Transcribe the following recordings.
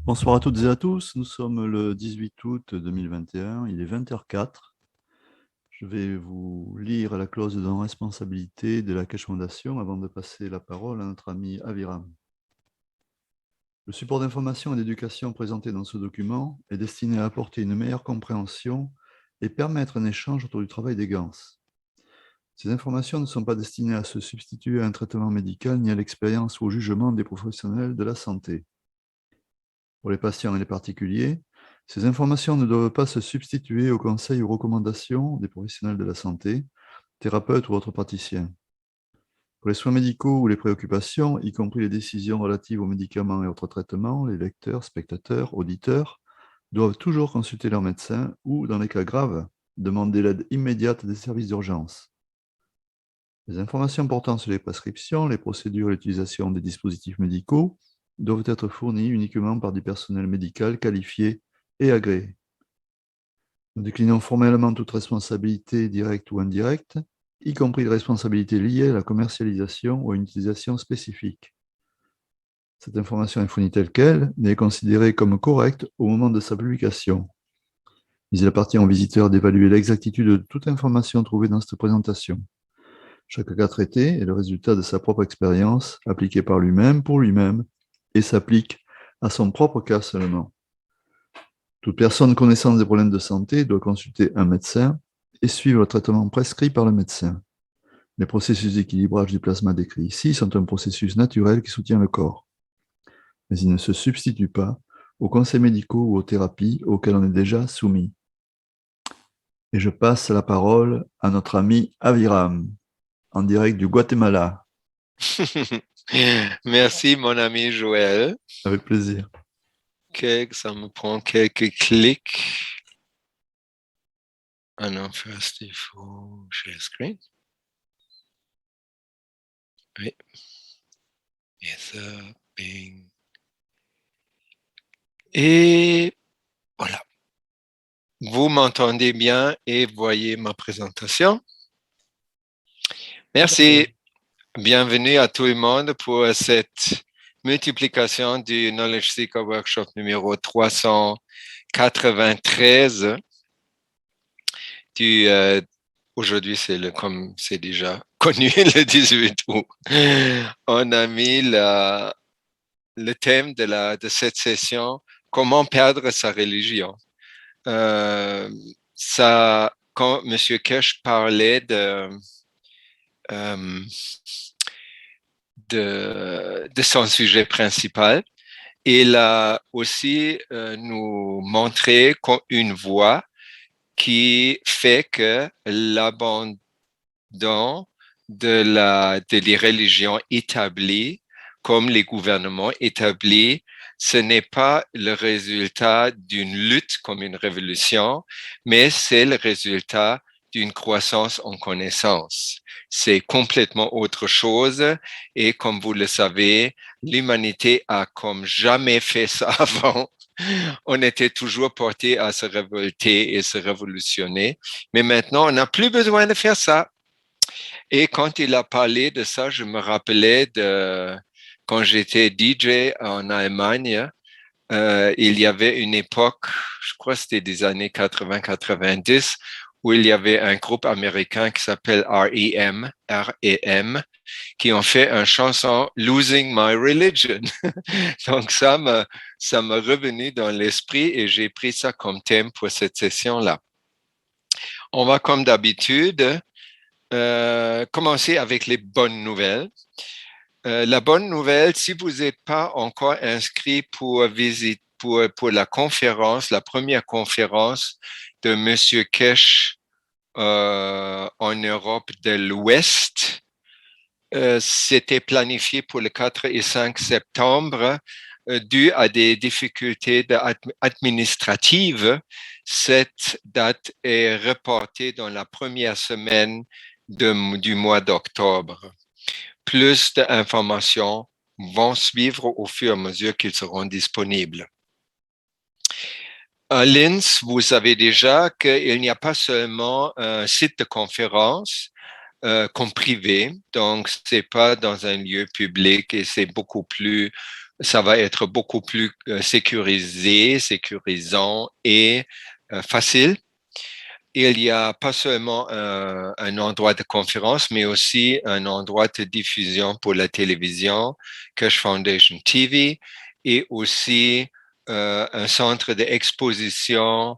Bonsoir à toutes et à tous. Nous sommes le 18 août 2021. Il est 20h04. Je vais vous lire la clause de non-responsabilité de la Cash Fondation avant de passer la parole à notre ami Aviram. Le support d'information et d'éducation présenté dans ce document est destiné à apporter une meilleure compréhension et permettre un échange autour du travail des GANS. Ces informations ne sont pas destinées à se substituer à un traitement médical ni à l'expérience ou au jugement des professionnels de la santé. Pour les patients et les particuliers, ces informations ne doivent pas se substituer aux conseils ou recommandations des professionnels de la santé, thérapeutes ou autres praticiens. Pour les soins médicaux ou les préoccupations, y compris les décisions relatives aux médicaments et autres traitements, les lecteurs, spectateurs, auditeurs doivent toujours consulter leur médecin ou, dans les cas graves, demander l'aide immédiate des services d'urgence. Les informations portant sur les prescriptions, les procédures et l'utilisation des dispositifs médicaux doivent être fournies uniquement par du personnel médical qualifié et agréé. Nous déclinons formellement toute responsabilité directe ou indirecte, y compris les responsabilités liées à la commercialisation ou à une utilisation spécifique. Cette information est fournie telle qu'elle, mais est considérée comme correcte au moment de sa publication. Mais il appartient au visiteur d'évaluer l'exactitude de toute information trouvée dans cette présentation. Chaque cas traité est le résultat de sa propre expérience, appliquée par lui-même pour lui-même, et s'applique à son propre cas seulement. Toute personne connaissant des problèmes de santé doit consulter un médecin et suivre le traitement prescrit par le médecin. Les processus d'équilibrage du plasma décrits ici sont un processus naturel qui soutient le corps, mais ils ne se substituent pas aux conseils médicaux ou aux thérapies auxquelles on est déjà soumis. Et je passe la parole à notre ami Aviram, en direct du Guatemala. Merci, mon ami Joël. Avec plaisir. Ok, ça me prend quelques clics. Ah non, first, il faut share screen. Oui. Yes, bing. Et voilà. Vous m'entendez bien et voyez ma présentation. Merci. Bienvenue à tout le monde pour cette multiplication du Knowledge Seeker Workshop numéro 393 du aujourd'hui, comme c'est déjà connu, le 18 août. On a mis le thème de cette session, comment perdre sa religion. Quand M. Kesh parlait euh, de son sujet principal, il a aussi nous montré une voie qui fait que l'abandon des religions établies, comme les gouvernements établis, ce n'est pas le résultat d'une lutte comme une révolution, mais c'est le résultat d'une croissance en connaissance. C'est complètement autre chose et comme vous le savez, l'humanité a comme jamais fait ça avant. On était toujours porté à se révolter et se révolutionner, mais maintenant on n'a plus besoin de faire ça. Et quand il a parlé de ça, je me rappelais de quand j'étais DJ en Allemagne, il y avait une époque, je crois que c'était des années 80-90, où il y avait un groupe américain qui s'appelle R.E.M., qui ont fait une chanson Losing My Religion. Donc ça m'a revenu dans l'esprit et j'ai pris ça comme thème pour cette session-là. On va comme d'habitude commencer avec les bonnes nouvelles. La bonne nouvelle, si vous n'êtes pas encore inscrit pour la conférence, la première conférence de Monsieur Kesh en Europe de l'Ouest, c'était planifié pour le 4 et 5 septembre. Dû à des difficultés administratives, cette date est reportée dans la première semaine du mois d'octobre. Plus d'informations vont suivre au fur et à mesure qu'ils seront disponibles. À Linz, vous savez déjà qu'il n'y a pas seulement un site de conférence comme privé, donc c'est pas dans un lieu public et c'est beaucoup plus ça va être beaucoup plus sécurisant et facile. Il y a pas seulement un endroit de conférence, mais aussi un endroit de diffusion pour la télévision, Keshe Foundation TV, et aussi un centre d'exposition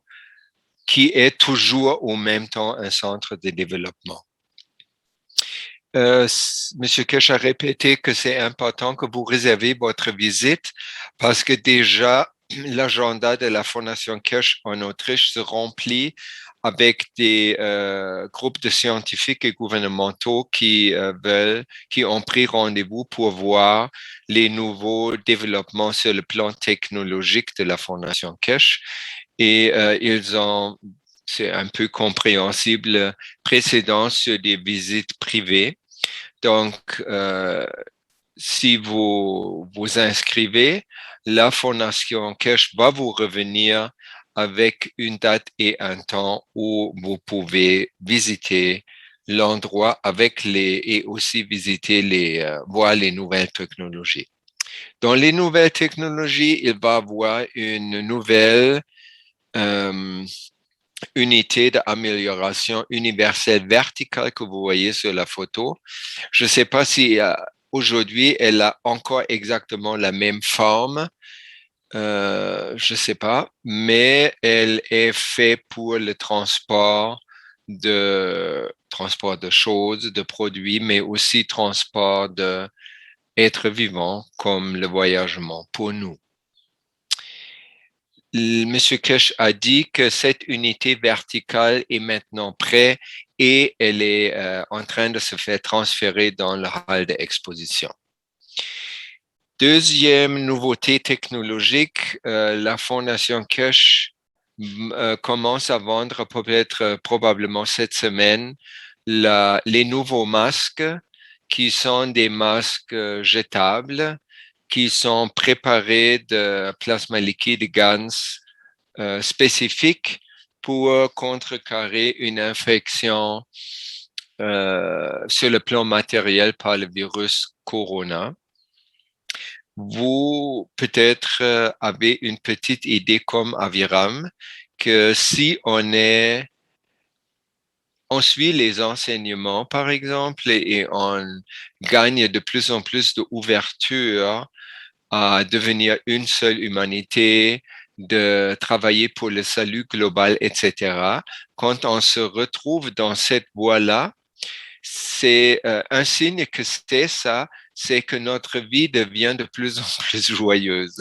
qui est toujours au même temps un centre de développement. Monsieur Keshe a répété que c'est important que vous réservez votre visite parce que déjà l'agenda de la Fondation Keshe en Autriche se remplit avec des groupes de scientifiques et gouvernementaux qui ont pris rendez-vous pour voir les nouveaux développements sur le plan technologique de la Fondation Keshe. Et c'est un peu compréhensible, précédent sur des visites privées. Donc, si vous vous inscrivez, la Fondation Keshe va vous revenir avec une date et un temps où vous pouvez visiter l'endroit et aussi visiter voir les nouvelles technologies. Dans les nouvelles technologies, il va y avoir une nouvelle unité d'amélioration universelle verticale que vous voyez sur la photo. Je ne sais pas si aujourd'hui elle a encore exactement la même forme, je ne sais pas, mais elle est faite pour le transport de choses, de produits, mais aussi transport d'êtres vivants comme le voyagement pour nous. Monsieur Keshe a dit que cette unité verticale est maintenant prête et elle est en train de se faire transférer dans le hall d'exposition. Deuxième nouveauté technologique, la Fondation Keshe commence à vendre peut-être probablement cette semaine les nouveaux masques qui sont des masques jetables qui sont préparés de plasma liquide GANS spécifique pour contrecarrer une infection sur le plan matériel par le virus corona. Vous peut-être avez une petite idée comme Aviram que si on suit les enseignements, par exemple, et on gagne de plus en plus d'ouverture à devenir une seule humanité, de travailler pour le salut global, etc. Quand on se retrouve dans cette voie-là, c'est un signe que c'est ça, c'est que notre vie devient de plus en plus joyeuse.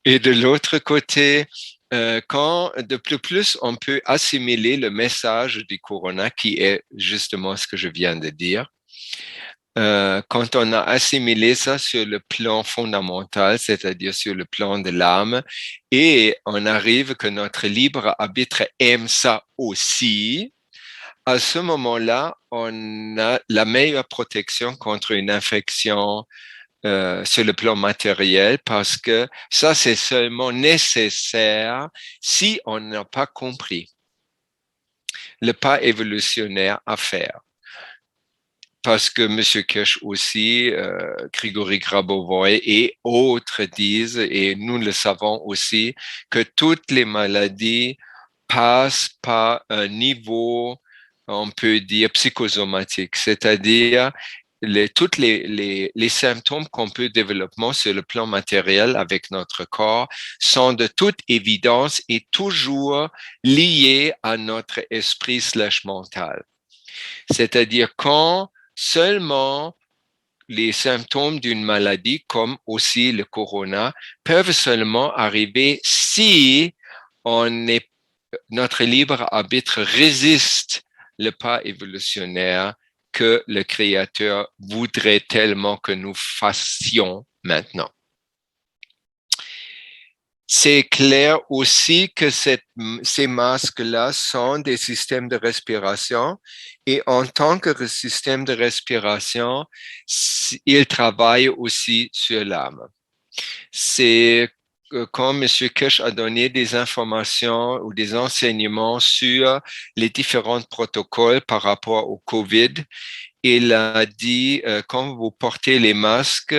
Et de l'autre côté, quand de plus on peut assimiler le message du corona, qui est justement ce que je viens de dire, quand on a assimilé ça sur le plan fondamental, c'est-à-dire sur le plan de l'âme, et on arrive que notre libre arbitre aime ça aussi, à ce moment-là, on a la meilleure protection contre une infection sur le plan matériel parce que ça, c'est seulement nécessaire si on n'a pas compris le pas évolutionnaire à faire. Parce que M. Keshe aussi, Grigory Grabovoy et autres disent, et nous le savons aussi, que toutes les maladies passent par un niveau, on peut dire, psychosomatique, c'est-à-dire tous les symptômes qu'on peut développer sur le plan matériel avec notre corps sont de toute évidence et toujours liés à notre esprit/mental. C'est-à-dire quand seulement les symptômes d'une maladie, comme aussi le corona, peuvent seulement arriver si notre libre arbitre résiste le pas évolutionnaire que le Créateur voudrait tellement que nous fassions maintenant. C'est clair aussi que ces masques-là sont des systèmes de respiration et en tant que système de respiration, ils travaillent aussi sur l'âme. C'est quand M. Keshe a donné des informations ou des enseignements sur les différents protocoles par rapport au COVID, il a dit quand vous portez les masques,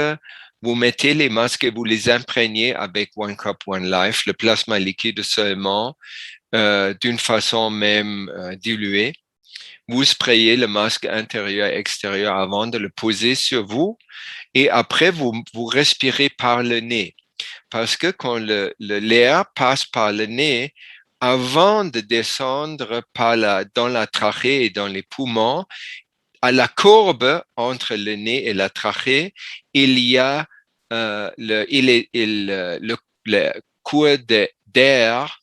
vous mettez les masques et vous les imprégnez avec One Cup, One Life, le plasma liquide seulement, d'une façon même diluée. Vous sprayez le masque intérieur-extérieur avant de le poser sur vous et après, vous respirez par le nez. Parce que quand l'air passe par le nez, avant de descendre dans la trachée et dans les poumons, à la courbe entre le nez et la trachée, il y a le cours d'air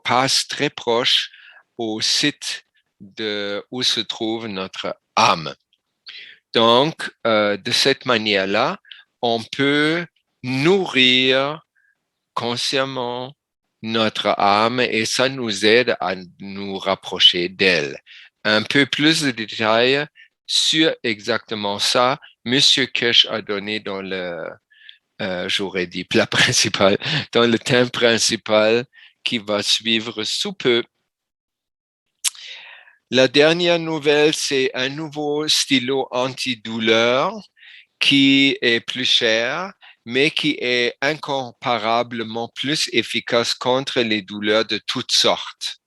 passe très proche au site où se trouve notre âme. Donc, de cette manière-là, on peut nourrir consciemment notre âme et ça nous aide à nous rapprocher d'elle. Un peu plus de détails sur exactement ça, Monsieur Kesh a donné dans j'aurais dit plat principal, dans le thème principal qui va suivre sous peu. La dernière nouvelle, c'est un nouveau stylo antidouleur qui est plus cher, mais qui est incomparablement plus efficace contre les douleurs de toutes sortes.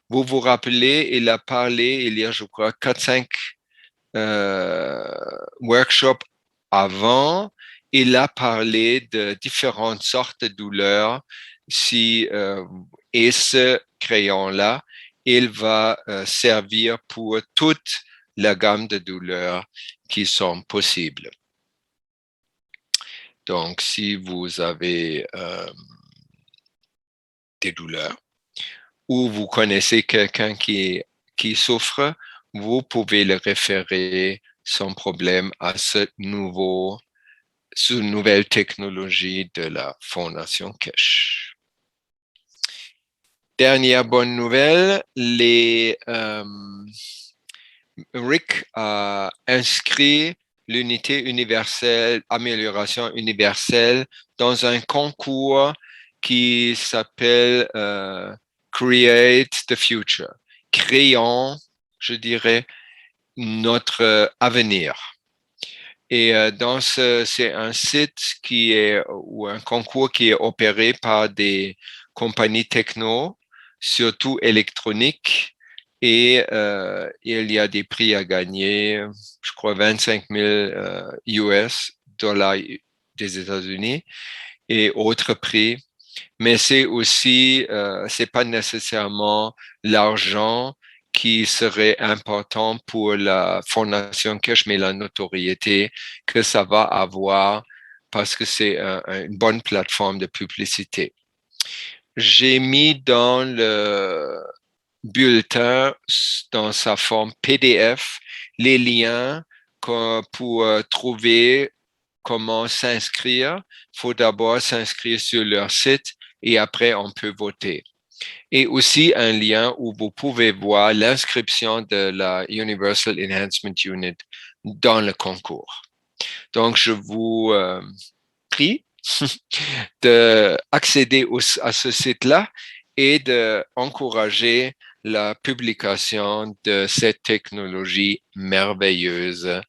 Vous vous rappelez, il a parlé il y a, je crois, 4-5 workshops avant. Il a parlé de différentes sortes de douleurs. Et ce crayon-là, il va servir pour toute la gamme de douleurs qui sont possibles. Donc, si vous avez des douleurs ou vous connaissez quelqu'un qui souffre, vous pouvez le référer sans problème à cette nouvelle technologie de la Fondation Kesh. Dernière bonne nouvelle, Rick a inscrit l'unité universelle, amélioration universelle, dans un concours qui s'appelle Create the Future. Créons, je dirais, notre avenir. Et c'est un site ou un concours qui est opéré par des compagnies techno, surtout électroniques, et il y a des prix à gagner, je crois 25 000 US dollars des États-Unis et autres prix. Mais c'est aussi, c'est pas nécessairement l'argent qui serait important pour la Fondation Kesh, mais la notoriété que ça va avoir parce que c'est une bonne plateforme de publicité. J'ai mis dans le bulletin, dans sa forme PDF, les liens pour trouver comment s'inscrire. Il faut d'abord s'inscrire sur leur site et après on peut voter. Et aussi un lien où vous pouvez voir l'inscription de la Universal Enhancement Unit dans le concours. Donc, je vous prie d'accéder à ce site-là et d'encourager la publication de cette technologie merveilleuse,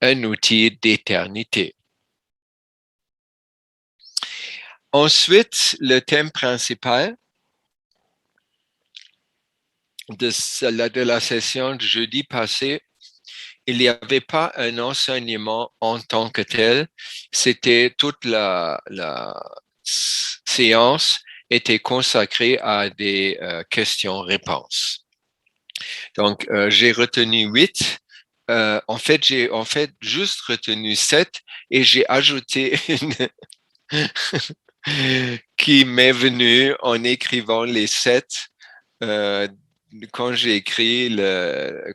un outil d'éternité. Ensuite, le thème principal de la session de jeudi passé, il n'y avait pas un enseignement en tant que tel, c'était toute la séance était consacrée à des questions-réponses. Donc, j'ai retenu 8. En fait, j'ai juste retenu 7 et j'ai ajouté une qui m'est venue en écrivant les 7 quand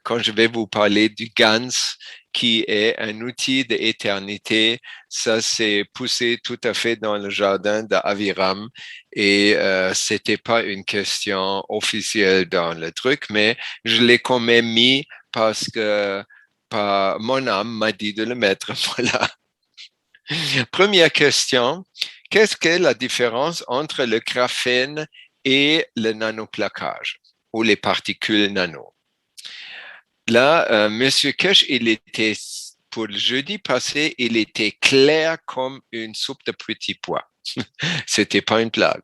quand je vais vous parler du GANS, qui est un outil d'éternité, ça s'est poussé tout à fait dans le jardin d'Aviram et c'était pas une question officielle dans le truc, mais je l'ai quand même mis parce que mon âme m'a dit de le mettre. Voilà. Première question, qu'est-ce qu'est la différence entre le graphène et le nanoplaquage ou les particules nano? Là, Monsieur Kesh, il était pour le jeudi passé, il était clair comme une soupe de petits pois. C'était pas une blague.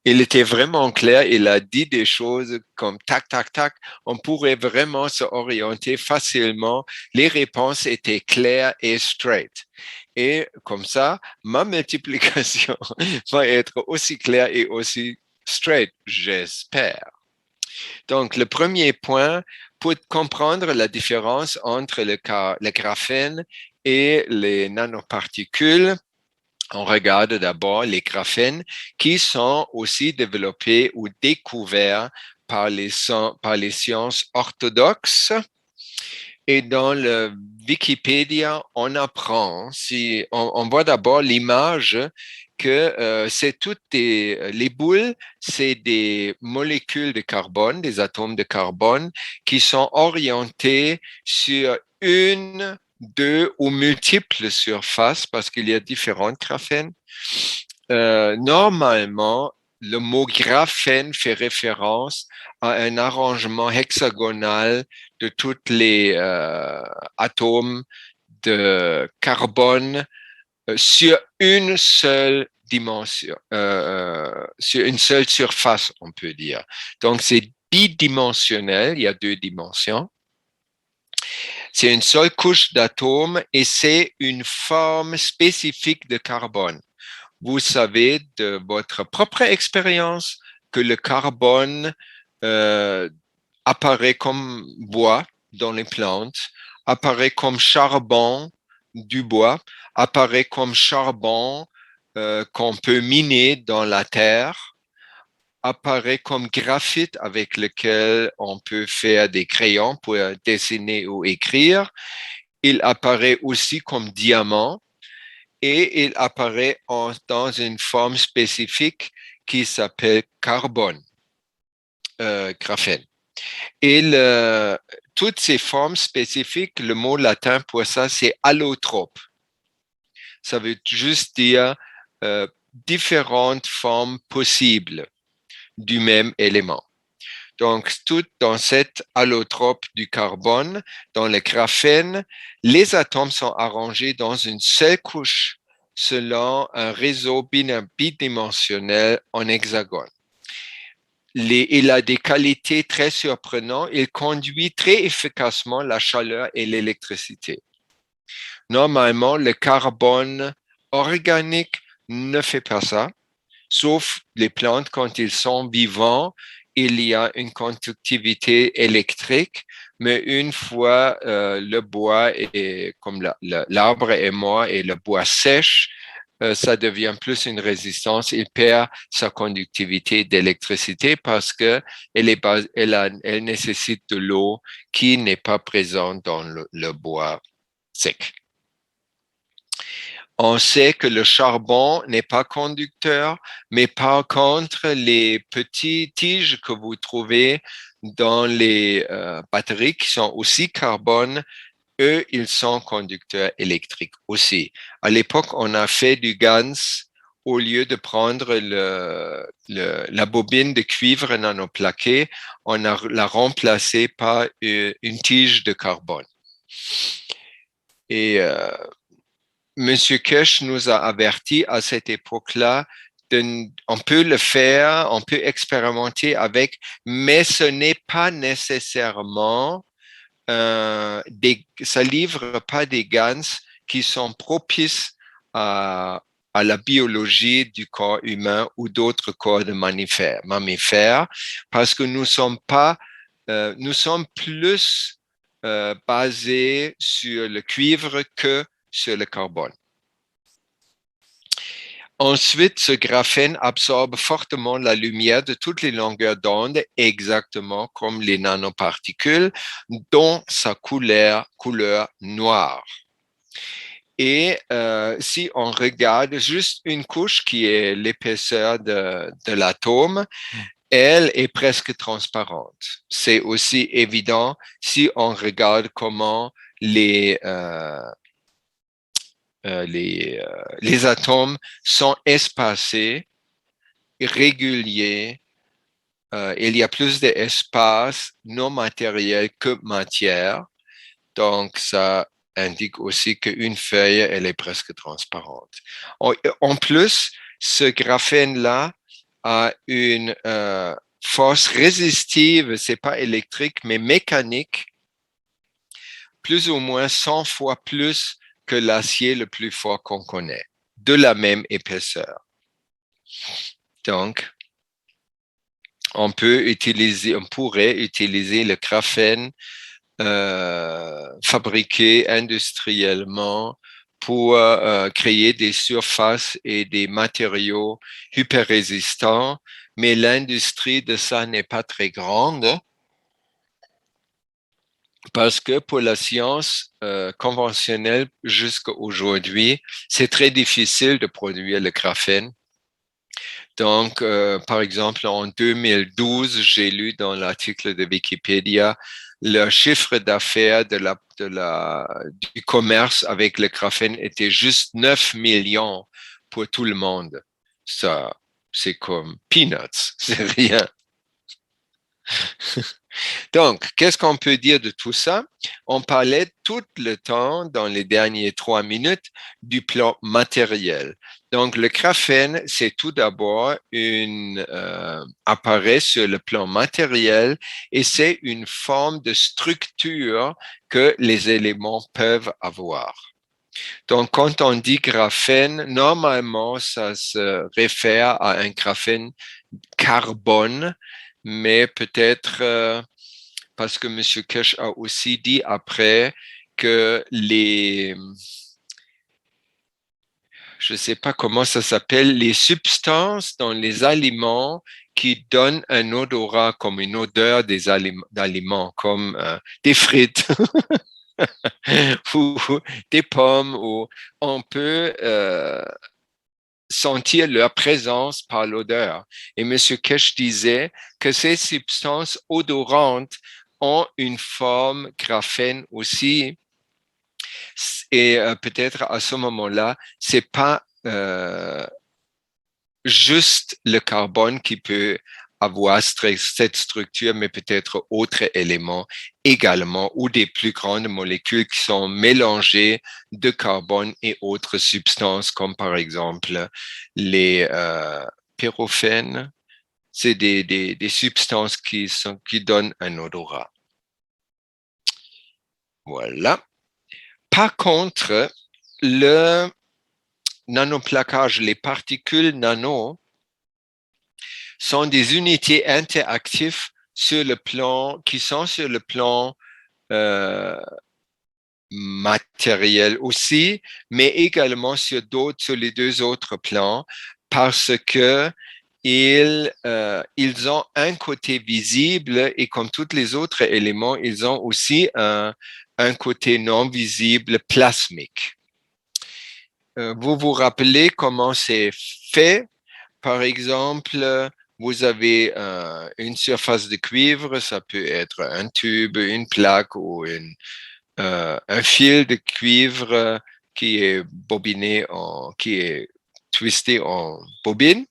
Il était vraiment clair. Il a dit des choses comme tac, tac, tac. On pourrait vraiment se orienter facilement. Les réponses étaient claires et straight. Et comme ça, ma multiplication va être aussi claire et aussi straight, j'espère. Donc, le premier point, pour comprendre la différence entre le graphène et les nanoparticules, on regarde d'abord les graphènes qui sont aussi développés ou découverts par les sciences orthodoxes. Et dans le Wikipédia, on apprend, on voit d'abord l'image que c'est toutes les boules, c'est des molécules de carbone, des atomes de carbone qui sont orientés sur une, deux ou multiples surfaces parce qu'il y a différentes graphènes. Normalement, le mot graphène fait référence à un arrangement hexagonal de tous les atomes de carbone sur une seule dimension, sur une seule surface, on peut dire. Donc, c'est bidimensionnel, il y a deux dimensions. C'est une seule couche d'atomes et c'est une forme spécifique de carbone. Vous savez de votre propre expérience que le carbone apparaît comme bois dans les plantes, apparaît comme charbon du bois, apparaît comme charbon qu'on peut miner dans la terre, apparaît comme graphite avec lequel on peut faire des crayons pour dessiner ou écrire. Il apparaît aussi comme diamant et il apparaît dans une forme spécifique qui s'appelle carbone, graphène. Et toutes ces formes spécifiques, le mot latin pour ça, c'est allotrope. Ça veut juste dire différentes formes possibles du même élément. Donc, tout dans cette allotrope du carbone, dans le graphène, les atomes sont arrangés dans une seule couche selon un réseau bidimensionnel en hexagone. Il a des qualités très surprenantes. Il conduit très efficacement la chaleur et l'électricité. Normalement, le carbone organique ne fait pas ça, sauf les plantes quand ils sont vivants. Il y a une conductivité électrique, mais une fois le bois est comme l'arbre est mort et le bois sèche, ça devient plus une résistance. Il perd sa conductivité d'électricité parce que elle nécessite de l'eau qui n'est pas présente dans le bois sec. On sait que le charbon n'est pas conducteur, mais par contre, les petites tiges que vous trouvez dans les batteries qui sont aussi carbone, eux, ils sont conducteurs électriques aussi. À l'époque, on a fait du GaNs au lieu de prendre la bobine de cuivre nanoplaqué, on l'a remplacé par une tige de carbone. Et Monsieur Kesch nous a averti à cette époque-là, on peut le faire, on peut expérimenter avec, mais ce n'est pas nécessairement ça livre pas des GaNs qui sont propices à la biologie du corps humain ou d'autres corps de mammifères, parce que nous sommes plus basés sur le cuivre que sur le carbone. Ensuite, ce graphène absorbe fortement la lumière de toutes les longueurs d'onde, exactement comme les nanoparticules, dont sa couleur noire. Et si on regarde juste une couche qui est l'épaisseur de l'atome, elle est presque transparente. C'est aussi évident si on regarde comment les atomes sont espacés, réguliers. Il y a plus d'espace non matériel que matière. Donc, ça indique aussi qu'une feuille, elle est presque transparente. En plus, ce graphène-là a une force résistive, c'est pas électrique, mais mécanique, plus ou moins 100 fois plus que l'acier le plus fort qu'on connaît, de la même épaisseur. Donc, on pourrait utiliser le graphène fabriqué industriellement pour créer des surfaces et des matériaux hyper résistants, mais l'industrie de ça n'est pas très grande parce que pour la science conventionnelle jusqu'à aujourd'hui, c'est très difficile de produire le graphène. Donc, par exemple, en 2012, j'ai lu dans l'article de Wikipédia le chiffre d'affaires du commerce avec le graphène était juste 9 millions pour tout le monde. Ça, c'est comme peanuts, c'est rien. Donc, qu'est-ce qu'on peut dire de tout ça? On parlait tout le temps, dans les dernières 3 minutes, du plan matériel. Donc, le graphène, c'est tout d'abord apparaît sur le plan matériel et c'est une forme de structure que les éléments peuvent avoir. Donc, quand on dit graphène, normalement, ça se réfère à un graphène carbone, mais peut-être parce que M. Kesh a aussi dit après que je ne sais pas comment ça s'appelle, les substances dans les aliments qui donnent un odorat comme une odeur d'aliments, comme des frites ou des pommes, où on peut sentir leur présence par l'odeur. Et M. Kesh disait que ces substances odorantes ont une forme graphène aussi. Et peut-être à ce moment-là, c'est pas juste le carbone qui peut avoir cette structure, mais peut-être autres éléments également, ou des plus grandes molécules qui sont mélangées de carbone et autres substances, comme par exemple les pyrophènes. C'est des substances qui donnent un odorat. Voilà. Par contre, le nanoplaquage, les particules nano, sont des unités interactives qui sont sur le plan matériel aussi, mais également sur les deux autres plans, parce que ils ont un côté visible et comme tous les autres éléments, ils ont aussi un côté non visible plasmique. Vous vous rappelez comment c'est fait? Par exemple, vous avez une surface de cuivre, ça peut être un tube, une plaque ou un fil de cuivre qui est qui est twisté en bobine.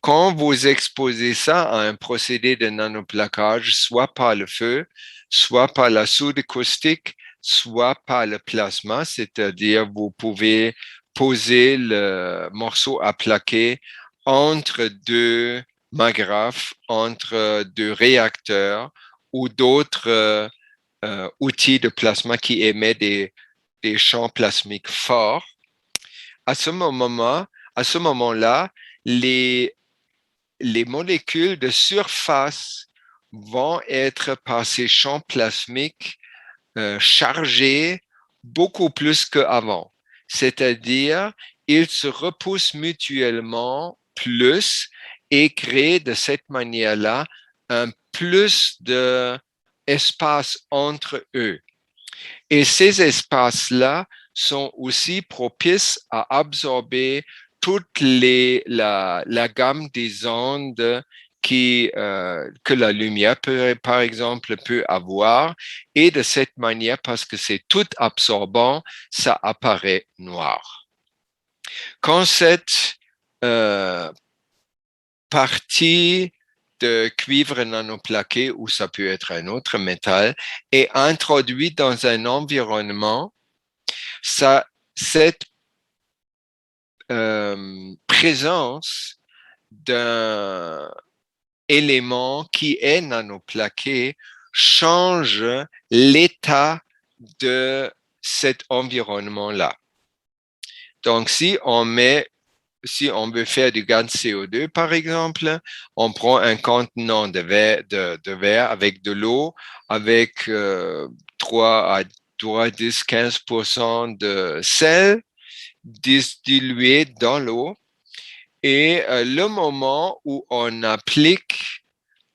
Quand vous exposez ça à un procédé de nanoplaquage, soit par le feu, soit par la soude caustique, soit par le plasma, c'est-à-dire vous pouvez poser le morceau à plaquer entre deux magraphes, entre deux réacteurs ou d'autres outils de plasma qui émettent des champs plasmiques forts. À ce moment-là, les molécules de surface vont être par ces champs plasmiques chargées beaucoup plus qu'avant. C'est-à-dire, ils se repoussent mutuellement plus et créent de cette manière-là un plus d'espace entre eux. Et ces espaces-là sont aussi propices à absorber toute la gamme des ondes que la lumière, par exemple, peut avoir. Et de cette manière, parce que c'est tout absorbant, ça apparaît noir. Quand cette partie de cuivre nanoplaqué, ou ça peut être un autre métal, est introduite dans un environnement, Cette présence d'un élément qui est nanoplaqué change l'état de cet environnement-là. Donc, si on veut faire du gaz de CO2, par exemple, on prend un contenant de verre avec de l'eau, avec 3 à 10, 15% de sel dilué dans l'eau. Et le moment où on applique,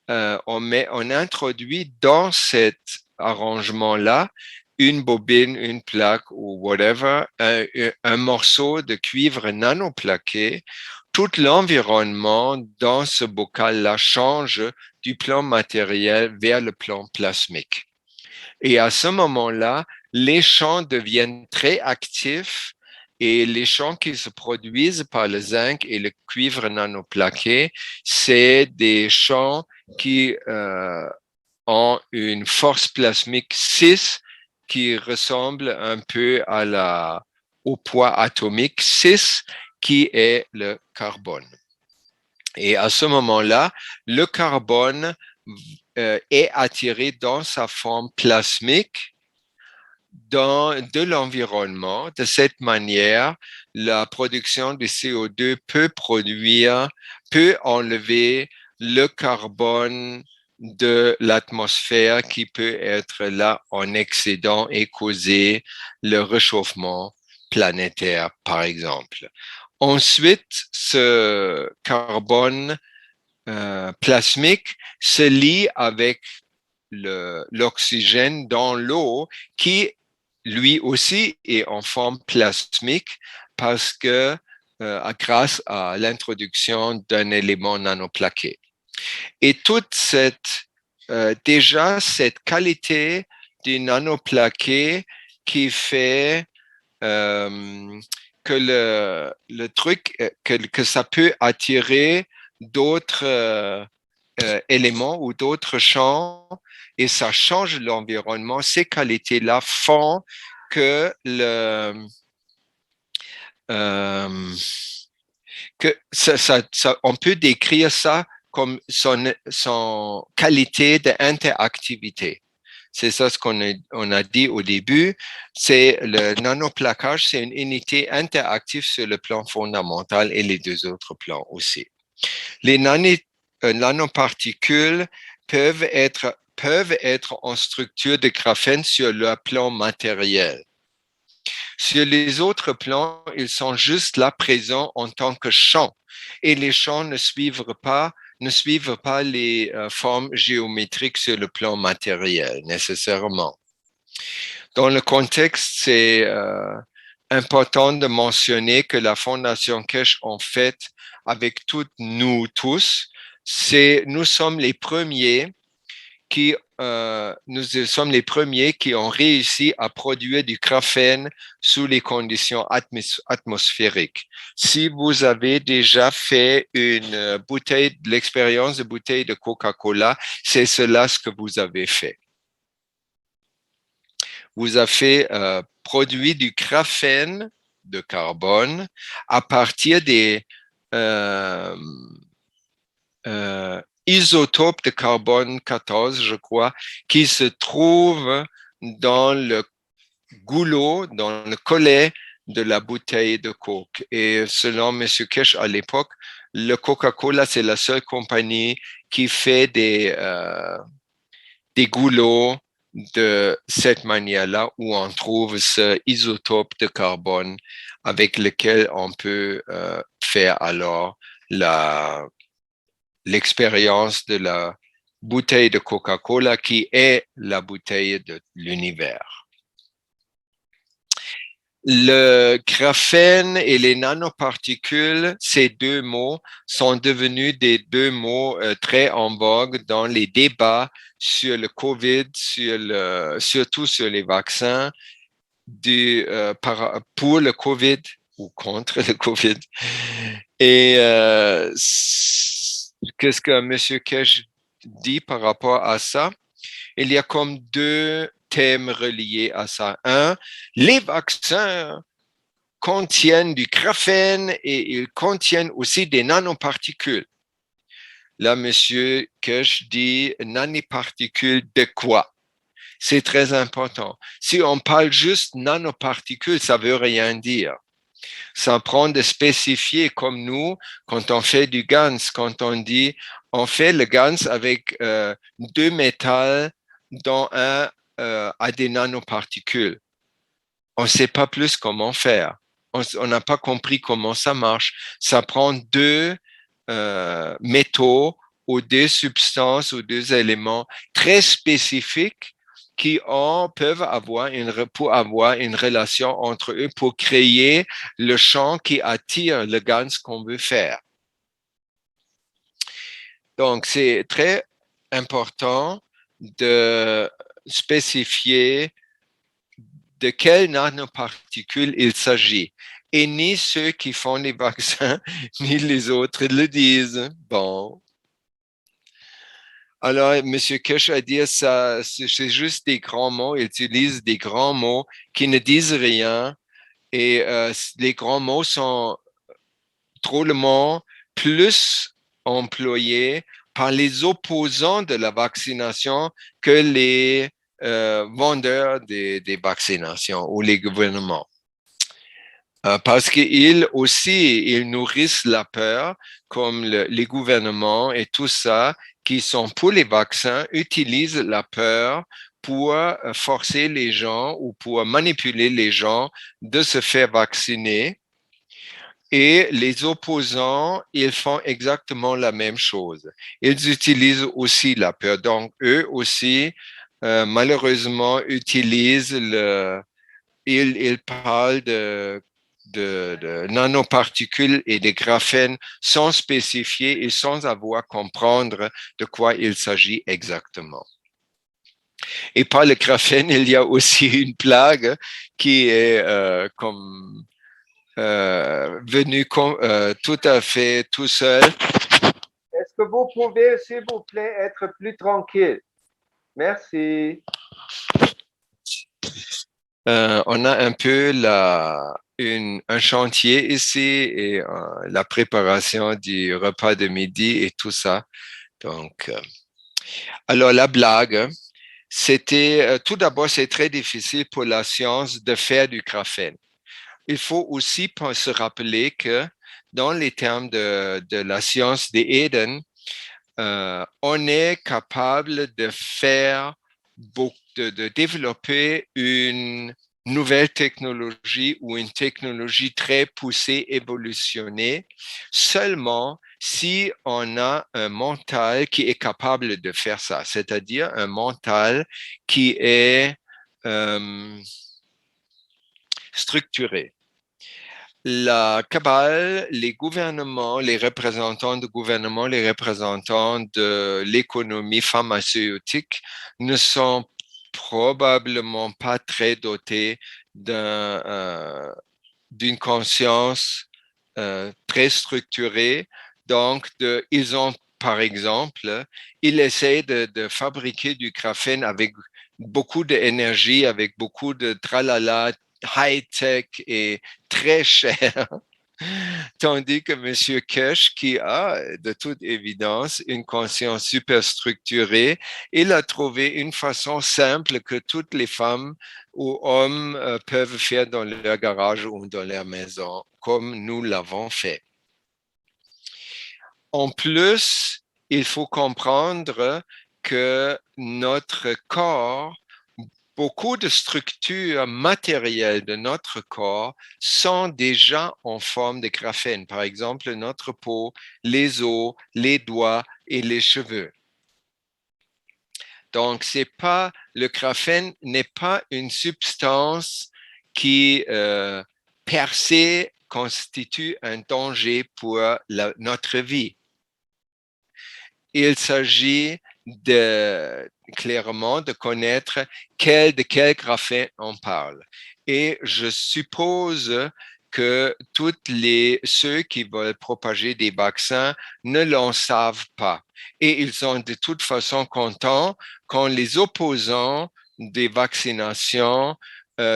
on introduit dans cet arrangement-là une bobine, une plaque ou whatever, un morceau de cuivre nanoplaqué, tout l'environnement dans ce bocal-là change du plan matériel vers le plan plasmique. Et à ce moment-là, les champs deviennent très actifs et les champs qui se produisent par le zinc et le cuivre nanoplaqué, c'est des champs qui ont une force plasmique 6 qui ressemble un peu au poids atomique 6 qui est le carbone. Et à ce moment-là, le carbone est attiré dans sa forme plasmique de l'environnement. De cette manière, la production de CO2 peut enlever le carbone de l'atmosphère qui peut être là en excédent et causer le réchauffement planétaire, par exemple. Ensuite, ce carbone plasmique se lie avec l'oxygène dans l'eau qui lui aussi est en forme plasmique parce que grâce à l'introduction d'un élément nanoplaqué. Et déjà cette qualité du nanoplaqué qui fait que le truc, que ça peut attirer d'autres éléments ou d'autres champs et ça change l'environnement. Ces qualités-là font que on peut décrire ça comme son qualité d'interactivité. C'est ça ce qu'on a dit au début. C'est le nanoplaquage, c'est une unité interactive sur le plan fondamental et les deux autres plans aussi. Les nanoparticules peuvent être en structure de graphène sur le plan matériel. Sur les autres plans, ils sont juste là présents en tant que champs et les champs ne suivent pas les formes géométriques sur le plan matériel nécessairement. Dans le contexte, c'est important de mentionner que la Fondation Keshe, en fait, avec toutes nous tous, nous sommes les premiers qui ont réussi à produire du graphène sous les conditions atmosphériques. Si vous avez déjà fait l'expérience de bouteille de Coca-Cola, c'est cela ce que vous avez fait. Vous avez produit du graphène de carbone à partir des isotopes de carbone 14, je crois, qui se trouvent dans le goulot, dans le collet de la bouteille de Coke. Et selon M. Keshe à l'époque, le Coca-Cola, c'est la seule compagnie qui fait des goulots de cette manière-là où on trouve ce isotope de carbone avec lequel on peut faire alors l'expérience de la bouteille de Coca-Cola qui est la bouteille de l'univers. Le graphène et les nanoparticules, ces deux mots sont devenus des deux mots très en vogue dans les débats sur le COVID, surtout sur les vaccins pour le COVID ou contre le COVID. Et qu'est-ce que M. Keshe dit par rapport à ça? Il y a comme deux thèmes reliés à ça. Un, les vaccins contiennent du graphène et ils contiennent aussi des nanoparticules. Là, monsieur Kirsch dit nanoparticules de quoi? C'est très important. Si on parle juste nanoparticules, ça veut rien dire. Ça prend de spécifier comme nous, quand on fait du GANS, quand on dit on fait le GANS avec deux métals dont un a des nanoparticules. On ne sait pas plus comment faire. On n'a pas compris comment ça marche. Ça prend deux métaux ou deux substances ou deux éléments très spécifiques qui peuvent avoir une relation entre eux pour créer le champ qui attire le GANS qu'on veut faire. Donc, c'est très important de spécifier de quelles nanoparticules il s'agit. Et ni ceux qui font les vaccins, ni les autres le disent. Bon. Alors, M. Kirsch a dit ça, c'est juste des grands mots. Il utilise des grands mots qui ne disent rien. Et les grands mots sont drôlement plus employés par les opposants de la vaccination que les vendeurs des vaccinations ou les gouvernements. Parce qu'ils aussi, ils nourrissent la peur, comme les gouvernements et tout ça, qui sont pour les vaccins, utilisent la peur pour forcer les gens ou pour manipuler les gens de se faire vacciner. Et les opposants, ils font exactement la même chose. Ils utilisent aussi la peur. Donc, eux aussi, malheureusement, utilisent ils parlent de nanoparticules et de graphènes sans spécifier et sans avoir comprendre de quoi il s'agit exactement. Et par le graphène, il y a aussi une plague qui est venu tout à fait tout seul. Est-ce que vous pouvez, s'il vous plaît, être plus tranquille? Merci. On a un peu un chantier ici et la préparation du repas de midi et tout ça. Donc, alors la blague, c'était tout d'abord, c'est très difficile pour la science de faire du graphène. Il faut aussi se rappeler que dans les termes de la science des Eden, on est capable de faire de développer une nouvelle technologie ou une technologie très poussée, évolutionnée, seulement si on a un mental qui est capable de faire ça, c'est-à-dire un mental qui est structuré. La cabale, les gouvernements, les représentants de gouvernement, les représentants de l'économie pharmaceutique ne sont probablement pas très dotés d'une conscience très structurée. Donc, ils ont, par exemple, ils essaient de fabriquer du graphène avec beaucoup d'énergie, avec beaucoup de tralala, high-tech et très cher. Tandis que M. Kirsch, qui a de toute évidence une conscience super structurée, il a trouvé une façon simple que toutes les femmes ou hommes peuvent faire dans leur garage ou dans leur maison, comme nous l'avons fait. En plus, il faut comprendre que notre corps, beaucoup de structures matérielles de notre corps sont déjà en forme de graphène. Par exemple, notre peau, les os, les doigts et les cheveux. Donc, le graphène n'est pas une substance qui, per se, constitue un danger pour notre vie. Il s'agit clairement de connaître de quel graphène on parle. Et je suppose que ceux qui veulent propager des vaccins ne l'en savent pas. Et ils sont de toute façon contents quand les opposants des vaccinations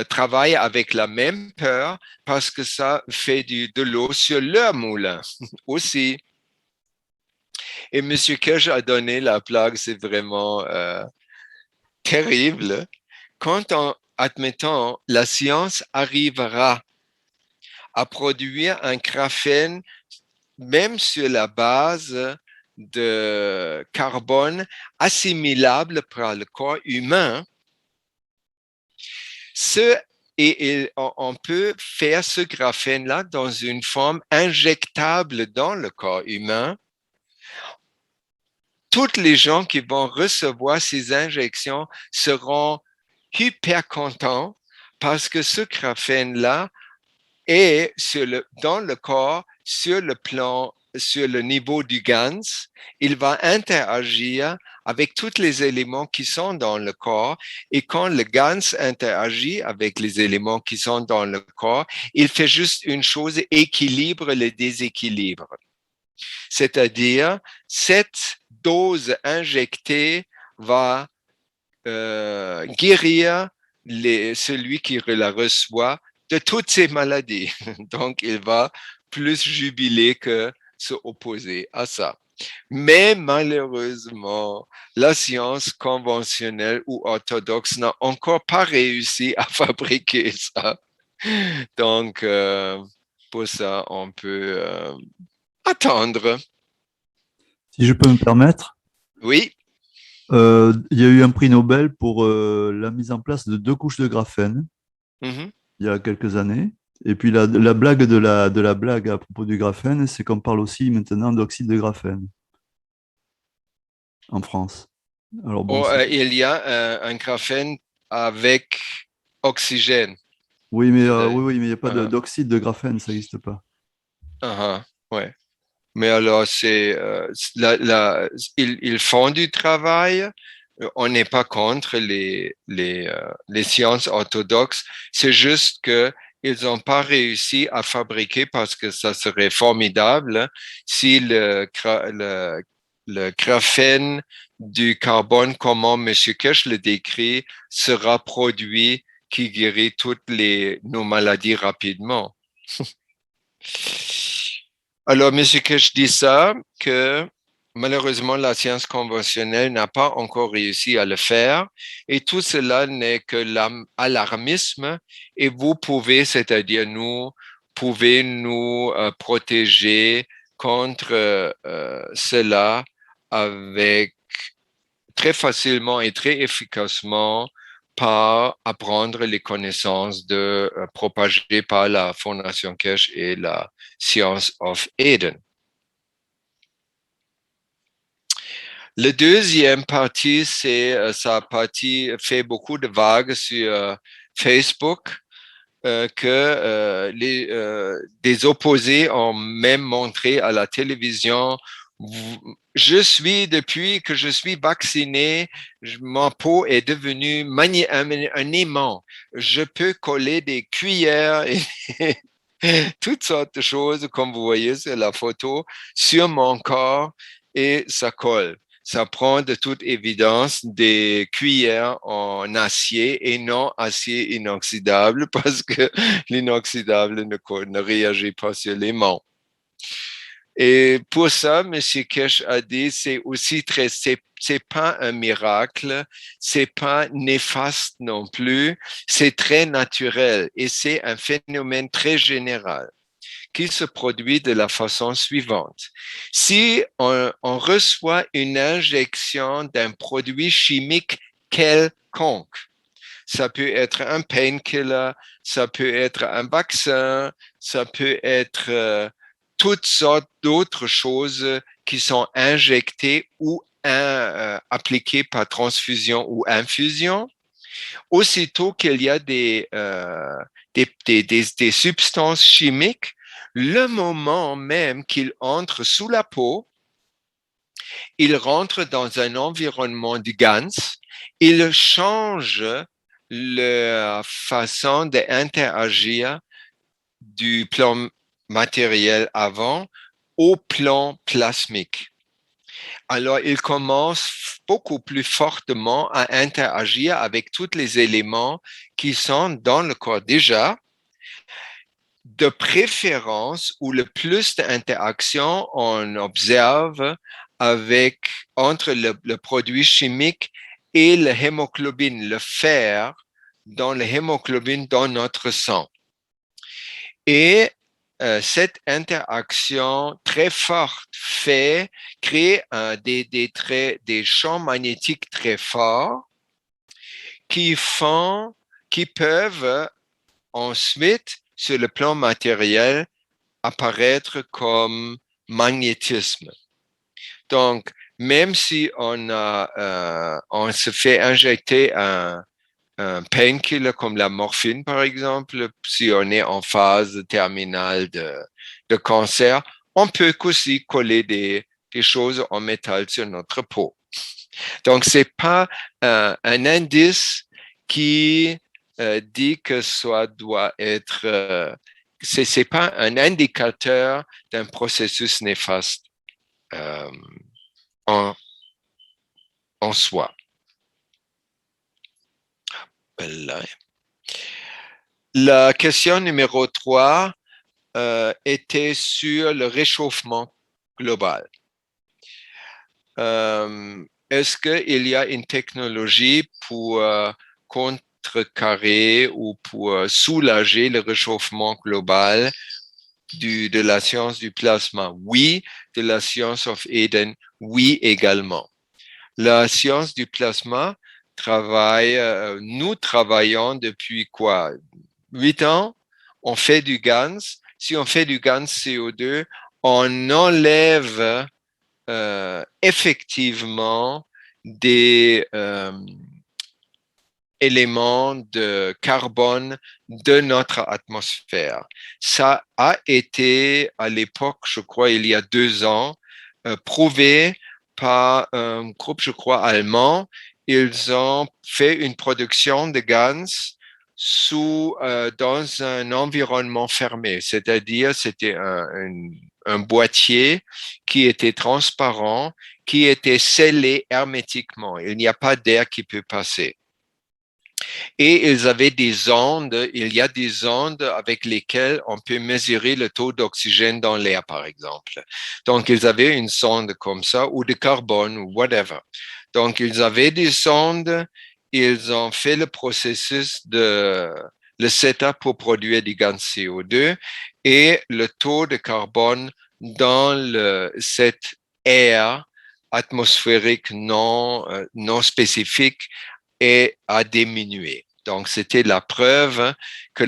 travaillent avec la même peur parce que ça fait de l'eau sur leur moulin aussi. Et M. Kirsch a donné la plaque, c'est vraiment terrible. Quand, admettons, la science arrivera à produire un graphène, même sur la base de carbone assimilable par le corps humain, on peut faire ce graphène-là dans une forme injectable dans le corps humain. Toutes les gens qui vont recevoir ces injections seront hyper contents parce que ce graphène-là est dans le corps sur le niveau du GANS. Il va interagir avec tous les éléments qui sont dans le corps. Et quand le GANS interagit avec les éléments qui sont dans le corps, il fait juste une chose, équilibre les déséquilibres. C'est-à-dire, cette dose injectée va guérir celui qui la reçoit de toutes ces maladies. Donc, il va plus jubiler que se opposer à ça. Mais malheureusement, la science conventionnelle ou orthodoxe n'a encore pas réussi à fabriquer ça. Donc, pour ça, on peut attendre. Si je peux me permettre, Oui. il y a eu un prix Nobel pour la mise en place de 2 couches de graphène Mm-hmm. il y a quelques années. Et puis la blague de la blague à propos du graphène, c'est qu'on parle aussi maintenant d'oxyde de graphène en France. Alors bon, Il y a un graphène avec oxygène. oui, mais il n'y a pas Uh-huh. d'oxyde de graphène, ça n'existe pas. Uh-huh. Ouais. Mais alors, ils font du travail. On n'est pas contre les sciences orthodoxes. C'est juste que ils n'ont pas réussi à fabriquer parce que ça serait formidable si le graphène du carbone, comment M. Kirsch le décrit, sera produit qui guérit nos maladies rapidement. Alors, M. Kirsch dit ça, que malheureusement, la science conventionnelle n'a pas encore réussi à le faire et tout cela n'est que l'alarmisme et vous pouvez, c'est-à-dire pouvez nous protéger contre cela avec très facilement et très efficacement par apprendre les connaissances propagées par la Fondation Kirsch et la Science of Eden. Le deuxième partie, c'est sa partie fait beaucoup de vagues sur Facebook que des opposés ont même montré à la télévision. Depuis que je suis vacciné, ma peau est devenue un aimant. Je peux coller des cuillères et toutes sortes de choses, comme vous voyez sur la photo, sur mon corps et ça colle. Ça prend de toute évidence des cuillères en acier et non acier inoxydable parce que l'inoxydable ne réagit pas sur l'aimant. Et pour ça, M. Kirsch a dit, c'est pas un miracle, c'est pas néfaste non plus, c'est très naturel et c'est un phénomène très général qui se produit de la façon suivante. Si on reçoit une injection d'un produit chimique quelconque, ça peut être un painkiller, ça peut être un vaccin, ça peut être toutes sortes d'autres choses qui sont injectées ou appliquées par transfusion ou infusion. Aussitôt qu'il y a des substances chimiques, le moment même qu'ils entrent sous la peau, ils rentrent dans un environnement du GANS, ils changent la façon d'interagir du plan matériel avant au plan plasmique. Alors il commence beaucoup plus fortement à interagir avec tous les éléments qui sont dans le corps déjà, de préférence où le plus d'interactions on observe entre le produit chimique et le hémoglobine, le fer dans le hémoglobine dans notre sang. Et cette interaction très forte crée des champs magnétiques très forts qui peuvent ensuite, sur le plan matériel, apparaître comme magnétisme. Donc, même si on se fait injecter un painkiller comme la morphine, par exemple, si on est en phase terminale de cancer, on peut aussi coller des choses en métal sur notre peau. Donc, c'est pas un indice qui dit que ça doit être, c'est pas un indicateur d'un processus néfaste en soi. Là. La question numéro 3 était sur le réchauffement global. Est-ce qu'il y a une technologie pour contrecarrer ou pour soulager le réchauffement global de la science du plasma? Oui. De la science of Eden? Oui également. La science du plasma nous travaillons depuis quoi? 8 ans, on fait du GANS. Si on fait du GANS CO2, on enlève effectivement des éléments de carbone de notre atmosphère. Ça a été à l'époque, je crois, il y a 2 ans, prouvé par un groupe, je crois, allemand. Ils ont fait une production de GANS dans un environnement fermé, c'est-à-dire c'était un boîtier qui était transparent, qui était scellé hermétiquement. Il n'y a pas d'air qui peut passer. Et ils avaient des ondes, il y a des ondes avec lesquelles on peut mesurer le taux d'oxygène dans l'air, par exemple. Donc, ils avaient une sonde comme ça, ou de carbone, ou whatever. Donc, ils avaient des sondes, ils ont fait le processus le setup pour produire du gaz CO2 et le taux de carbone dans cette air atmosphérique non spécifique a diminué. Donc, c'était la preuve que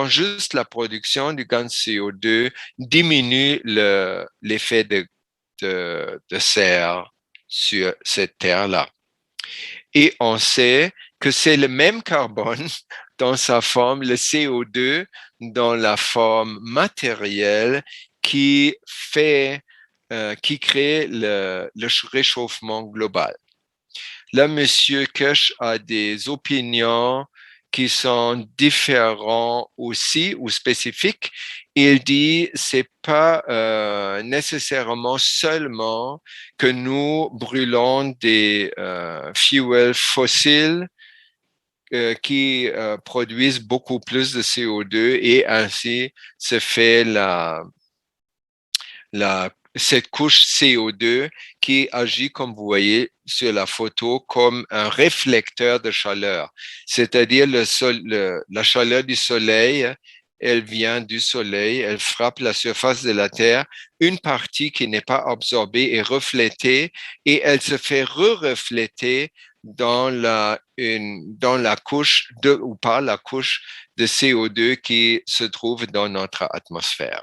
juste la production du gaz CO2 diminue l'effet de serre sur cette terre-là. Et on sait que c'est le même carbone dans sa forme, le CO2, dans la forme matérielle qui crée le réchauffement global. Là, M. Kirsch a des opinions qui sont différentes aussi ou spécifiques. Il dit c'est pas nécessairement seulement que nous brûlons des fuels fossiles qui produisent beaucoup plus de CO2 et ainsi se fait cette couche CO2 qui agit, comme vous voyez sur la photo, comme un réflecteur de chaleur. C'est-à-dire la chaleur du soleil, elle vient du soleil, elle frappe la surface de la Terre, une partie qui n'est pas absorbée est reflétée et elle se fait re-refléter dans la couche ou par la couche de CO2 qui se trouve dans notre atmosphère.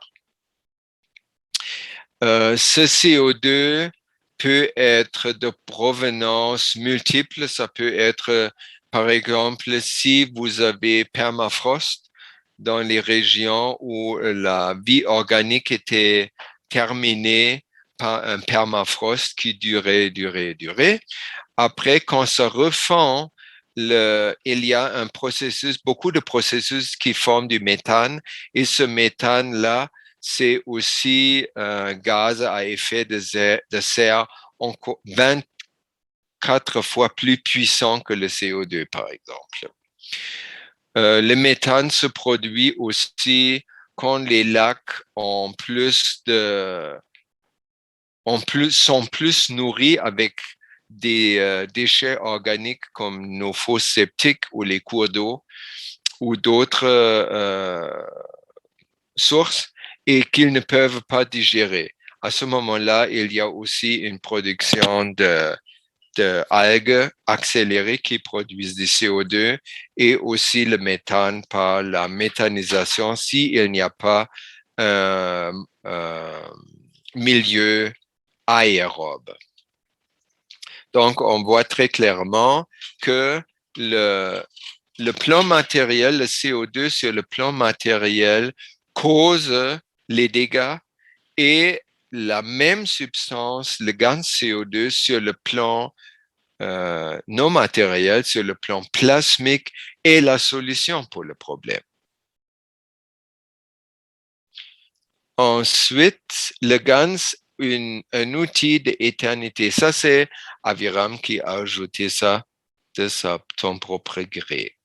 Ce CO2 peut être de provenance multiple. Ça peut être, par exemple, si vous avez permafrost dans les régions où la vie organique était terminée par un permafrost qui durait. Après, quand ça refond, il y a beaucoup de processus qui forment du méthane et ce méthane-là, c'est aussi un gaz à effet de serre encore 24 fois plus puissant que le CO2, par exemple. Le méthane se produit aussi quand les lacs sont plus nourris avec des déchets organiques comme nos fosses septiques ou les cours d'eau ou d'autres sources et qu'ils ne peuvent pas digérer. À ce moment-là, il y a aussi une production d'algues accélérées qui produisent du CO2 et aussi le méthane par la méthanisation s'il n'y a pas un milieu aérobe. Donc, on voit très clairement que le plan matériel, le CO2 sur le plan matériel cause les dégâts et la même substance, le gaz CO2 sur le plan non matériel, sur le plan plasmique est la solution pour le problème. Ensuite, le GANS, un outil d'éternité. Ça, c'est Aviram qui a ajouté ça de son propre gré.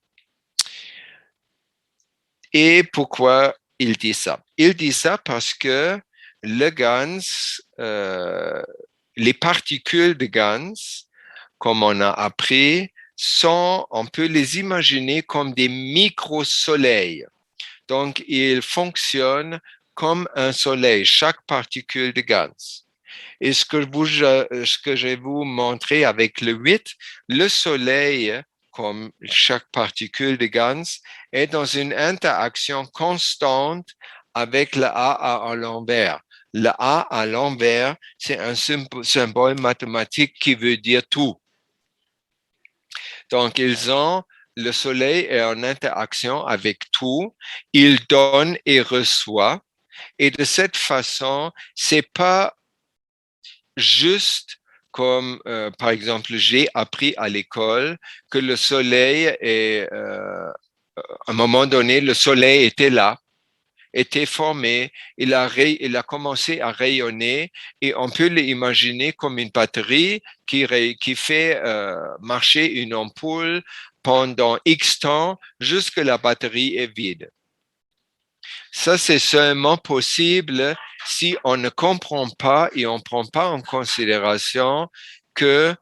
Et pourquoi il dit ça? Il dit ça parce que le GANS, les particules de GANS, comme on a appris, on peut les imaginer comme des micro-soleils. Donc, ils fonctionnent comme un soleil, chaque particule de GANS. Et ce que je vais vous montrer avec le 8, le soleil, comme chaque particule de GANS, est dans une interaction constante avec le A à l'envers. Le A à l'envers, c'est un symbole mathématique qui veut dire tout. Donc, le soleil est en interaction avec tout, il donne et reçoit. Et de cette façon, c'est pas juste comme, par exemple, j'ai appris à l'école que le soleil à un moment donné, le soleil était là, était formé, il a commencé à rayonner et on peut l'imaginer comme une batterie qui fait marcher une ampoule pendant X temps jusqu'à la batterie est vide. Ça, c'est seulement possible si on ne comprend pas et on ne prend pas en considération que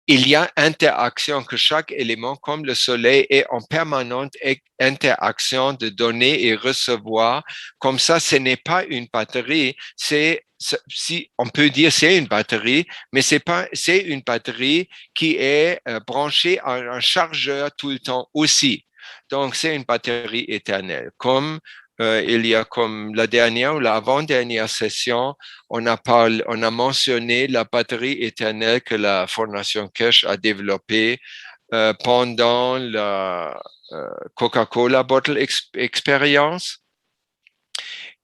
il y a interaction, que chaque élément, comme le soleil, est en permanente interaction de donner et recevoir. Comme ça, ce n'est pas une batterie, si on peut dire c'est une batterie, mais c'est une batterie qui est branchée à un chargeur tout le temps aussi. Donc, c'est une batterie éternelle. Comme il y a comme la dernière ou l'avant-dernière session, on a mentionné la batterie éternelle que la Fondation Keshe a développée pendant la Coca-Cola Bottle Experience.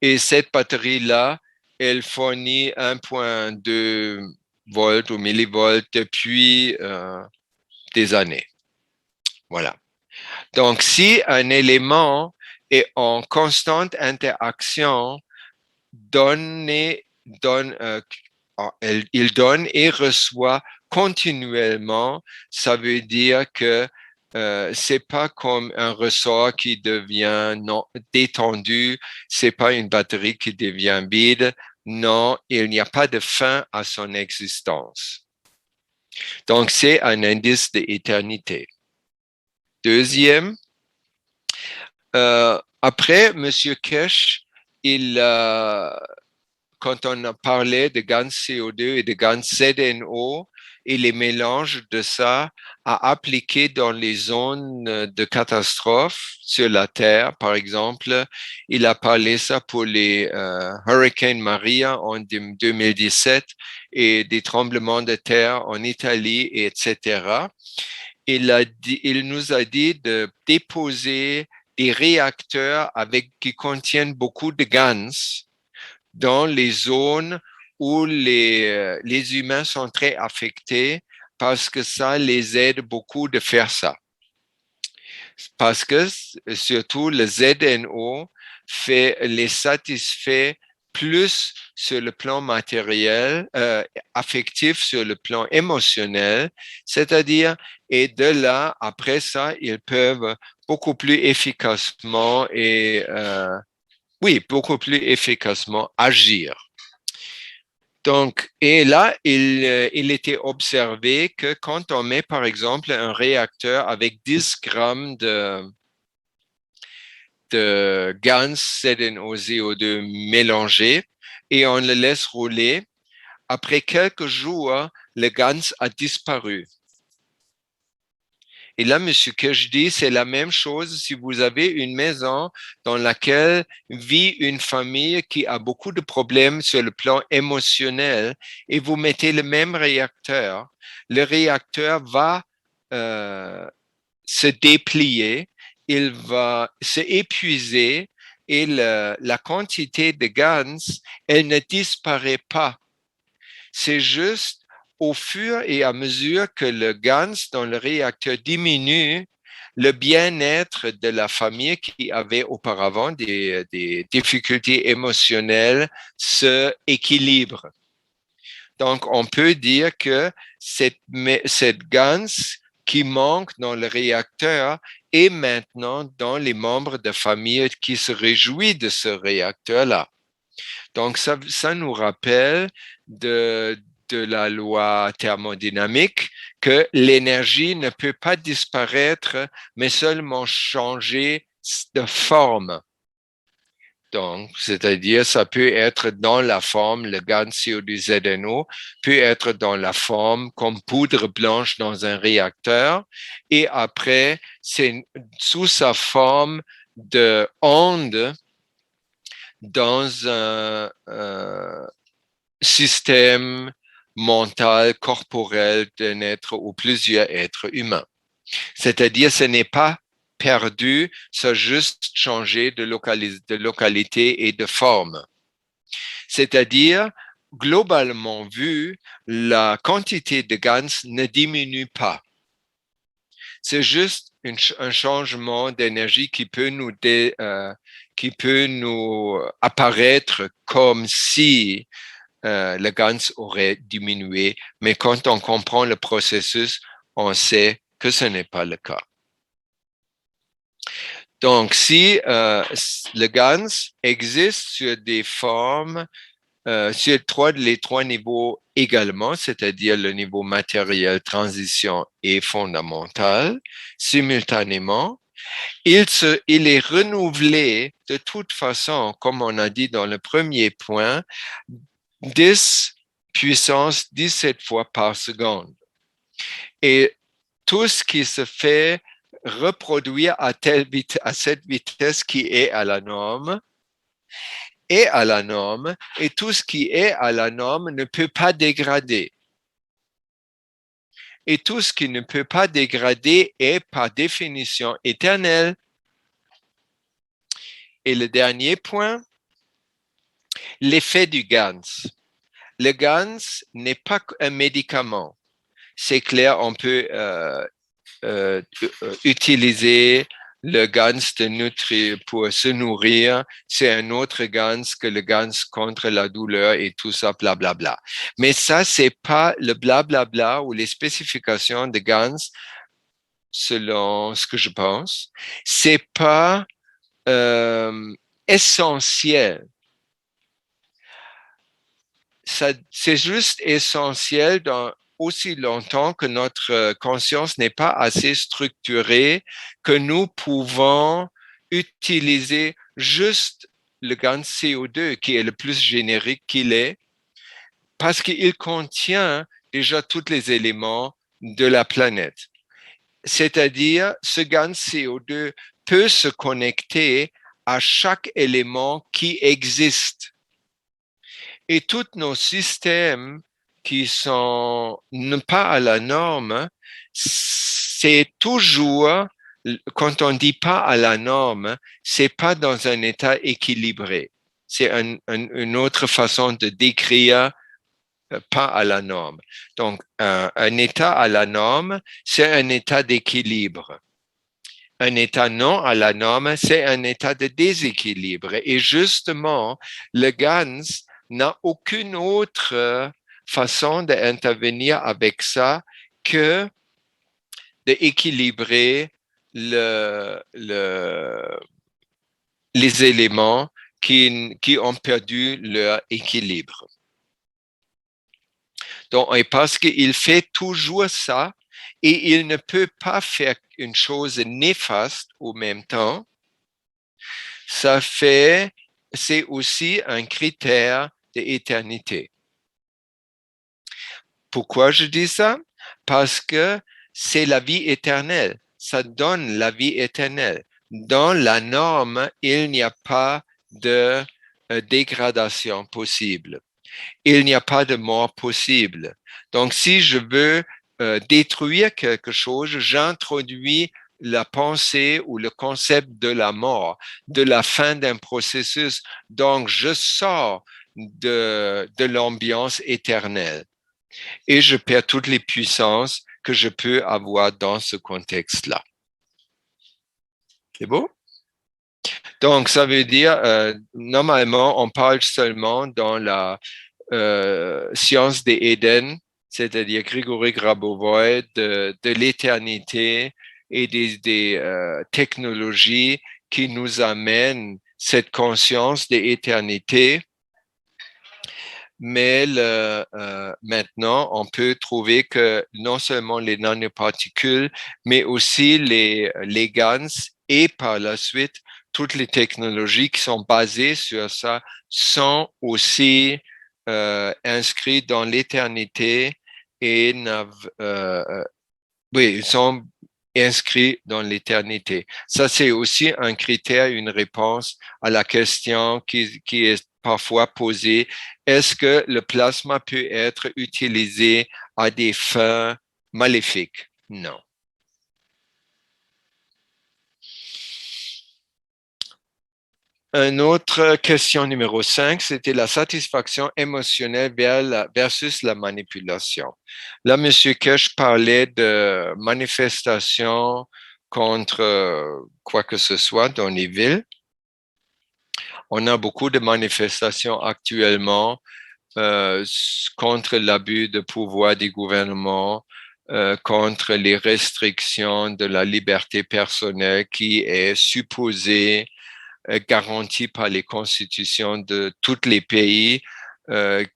Et cette batterie-là, elle fournit 1,2 volts ou millivolts depuis des années. Voilà. Donc, si un élément est en constante interaction, il donne et reçoit continuellement, ça veut dire que c'est pas comme un ressort qui devient détendu, c'est pas une batterie qui devient vide, non, il n'y a pas de fin à son existence. Donc, c'est un indice d'éternité. Deuxième, après, M. Keshe, quand on a parlé de GANS CO2 et de GANS ZNO et les mélanges de ça à appliquer dans les zones de catastrophe sur la Terre, par exemple, il a parlé ça pour les Hurricane Maria en 2017 et des tremblements de terre en Italie, etc. Il nous a dit de déposer des réacteurs qui contiennent beaucoup de GANS dans les zones où les humains sont très affectés parce que ça les aide beaucoup de faire ça. parce que surtout le ZNO les satisfait plus sur le plan matériel, affectif, sur le plan émotionnel, c'est-à-dire, et de là, après ça, ils peuvent beaucoup plus efficacement beaucoup plus efficacement agir. Donc, et là, il était observé que quand on met, par exemple, un réacteur avec 10 grammes de GANS ZNO-CO2 mélangé et on le laisse rouler, après quelques jours, le GANS a disparu. Et là, monsieur Kirsch dit, c'est la même chose si vous avez une maison dans laquelle vit une famille qui a beaucoup de problèmes sur le plan émotionnel et vous mettez le même réacteur. Le réacteur va se déplier, il va se épuiser et la quantité de GANS, elle ne disparaît pas. C'est juste au fur et à mesure que le GANS dans le réacteur diminue, le bien-être de la famille qui avait auparavant des difficultés émotionnelles se équilibre. Donc, on peut dire que cette GANS qui manque dans le réacteur est maintenant dans les membres de famille qui se réjouissent de ce réacteur-là. Donc, ça nous rappelle de la loi thermodynamique que l'énergie ne peut pas disparaître, mais seulement changer de forme. Donc, c'est-à-dire, ça peut être dans la forme, le GAN CO2ZNO peut être dans la forme comme poudre blanche dans un réacteur, et après, c'est sous sa forme de onde dans un système mental, corporel d'un être ou plusieurs êtres humains. C'est-à-dire, ce n'est pas perdu, ça a juste changé de localité et de forme. C'est-à-dire, globalement vu, la quantité de GANS ne diminue pas. C'est juste un changement d'énergie qui peut nous apparaître comme si le GANS aurait diminué, mais quand on comprend le processus, on sait que ce n'est pas le cas. Donc, si le GANS existe sur des formes, sur les trois niveaux également, c'est-à-dire le niveau matériel, transition et fondamental, simultanément, il est renouvelé de toute façon, comme on a dit dans le premier point, 10 puissance 17 fois par seconde. Et tout ce qui se fait reproduire à cette vitesse qui est à la norme est à la norme, et tout ce qui est à la norme ne peut pas dégrader. Et tout ce qui ne peut pas dégrader est par définition éternel. Et le dernier point, l'effet du GANS. Le GANS n'est pas un médicament. C'est clair, on peut utiliser le GANS pour se nourrir. C'est un autre GANS que le GANS contre la douleur et tout ça, blablabla. Bla, bla. Mais ça, c'est pas le blablabla bla, bla, ou les spécifications de GANS, selon ce que je pense. C'est pas essentiel. C'est juste essentiel dans aussi longtemps que notre conscience n'est pas assez structurée, que nous pouvons utiliser juste le GAN CO2 qui est le plus générique qu'il est, parce qu'il contient déjà tous les éléments de la planète. C'est-à-dire, ce GAN CO2 peut se connecter à chaque élément qui existe. Et tous nos systèmes qui sont pas à la norme, c'est toujours, quand on dit pas à la norme, c'est pas dans un état équilibré. C'est une autre façon de décrire pas à la norme. Donc, un état à la norme, c'est un état d'équilibre. un état non à la norme, c'est un état de déséquilibre. Et justement, le GANS n'a aucune autre façon d'intervenir avec ça que d'équilibrer les éléments qui ont perdu leur équilibre. Donc, et parce qu'il fait toujours ça, et il ne peut pas faire une chose néfaste au même temps, c'est aussi un critère d'éternité. Pourquoi je dis ça? Parce que c'est la vie éternelle. Ça donne la vie éternelle. Dans la norme, il n'y a pas de dégradation possible. Il n'y a pas de mort possible. Donc, si je veux détruire quelque chose, j'introduis la pensée ou le concept de la mort, de la fin d'un processus. Donc, je sors de l'ambiance éternelle et je perds toutes les puissances que je peux avoir dans ce contexte-là. C'est beau? Donc, ça veut dire, normalement, on parle seulement dans la science des Éden, c'est-à-dire Grigory Grabovoi, de l'éternité et des technologies qui nous amènent cette conscience des éternités. Mais maintenant, on peut trouver que non seulement les nanoparticules, mais aussi les GANs et par la suite, toutes les technologies qui sont basées sur ça sont aussi inscrits dans l'éternité et oui, sont inscrits dans l'éternité. Ça, c'est aussi un critère, une réponse à la question qui est parfois posée. Est-ce que le plasma peut être utilisé à des fins maléfiques? Non. Une autre question numéro 5, c'était la satisfaction émotionnelle versus la manipulation. Là, M. Kesh parlait de manifestation contre quoi que ce soit dans les villes. On a beaucoup de manifestations actuellement contre l'abus de pouvoir des gouvernements, contre les restrictions de la liberté personnelle qui est supposée garantie par les constitutions de tous les pays,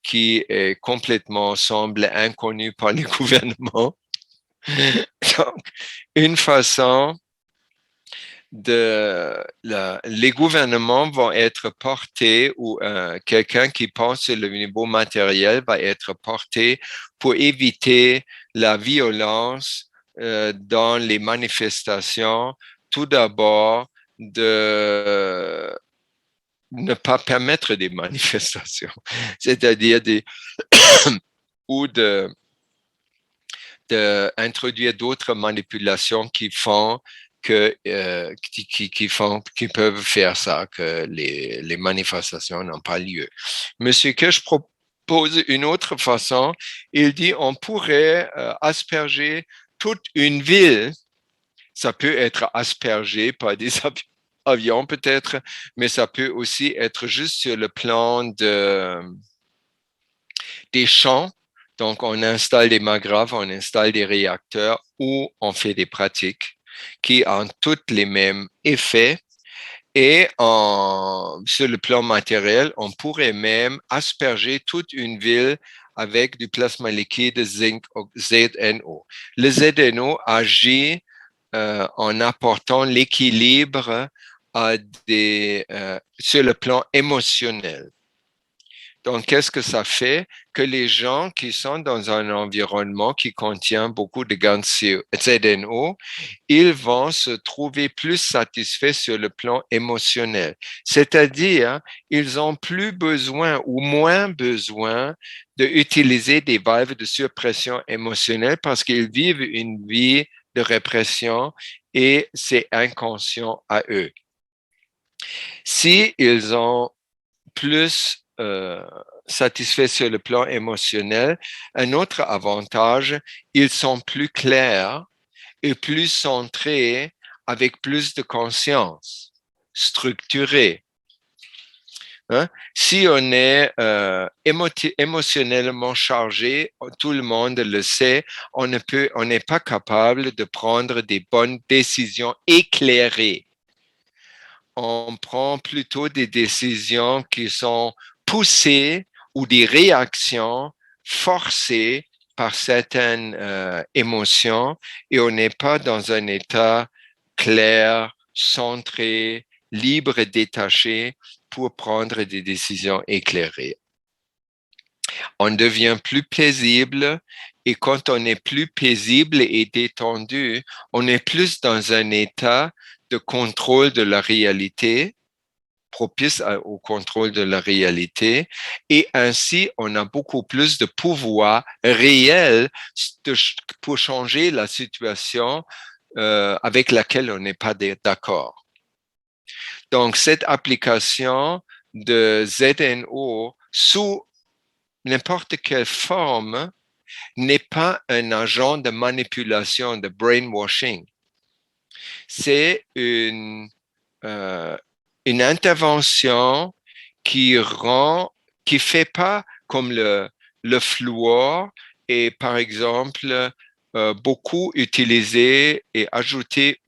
qui est complètement semble inconnue par les gouvernements. Donc, une façon les gouvernements vont être portés ou quelqu'un qui pense sur le niveau matériel va être porté pour éviter la violence dans les manifestations. Tout d'abord, de ne pas permettre des manifestations, c'est-à-dire ou d'introduire d'autres manipulations qui font qui peuvent faire ça, que les manifestations n'ont pas lieu. Monsieur Kirsch propose une autre façon. Il dit on pourrait asperger toute une ville. Ça peut être aspergé par des avions peut-être, mais ça peut aussi être juste sur le plan des champs. Donc, on installe des magraves, on installe des réacteurs ou on fait des pratiques qui ont tous les mêmes effets. Et sur le plan matériel, on pourrait même asperger toute une ville avec du plasma liquide zinc ZNO. Le ZNO agit en apportant l'équilibre sur le plan émotionnel. Donc, qu'est-ce que ça fait? Que les gens qui sont dans un environnement qui contient beaucoup de GAN ZNO, ils vont se trouver plus satisfaits sur le plan émotionnel. C'est-à-dire, ils ont plus besoin ou moins besoin d'utiliser des valves de surpression émotionnelle parce qu'ils vivent une vie de répression et c'est inconscient à eux. Si ils ont plus satisfaits sur le plan émotionnel, un autre avantage, ils sont plus clairs et plus centrés avec plus de conscience, structuré. Hein? Si on est émotionnellement chargé, tout le monde le sait, on n'est pas capable de prendre des bonnes décisions éclairées. On prend plutôt des décisions qui sont poussées ou des réactions forcées par certaines émotions et on n'est pas dans un état clair, centré, libre et détaché pour prendre des décisions éclairées. On devient plus paisible et quand on est plus paisible et détendu, on est plus dans un état de contrôle de la réalité, propice au contrôle de la réalité, et ainsi on a beaucoup plus de pouvoir réel pour changer la situation avec laquelle on n'est pas d'accord. Donc cette application de ZNO sous n'importe quelle forme n'est pas un agent de manipulation, de brainwashing. C'est une intervention qui fait pas comme le fluor est par exemple beaucoup utilisé et ajouté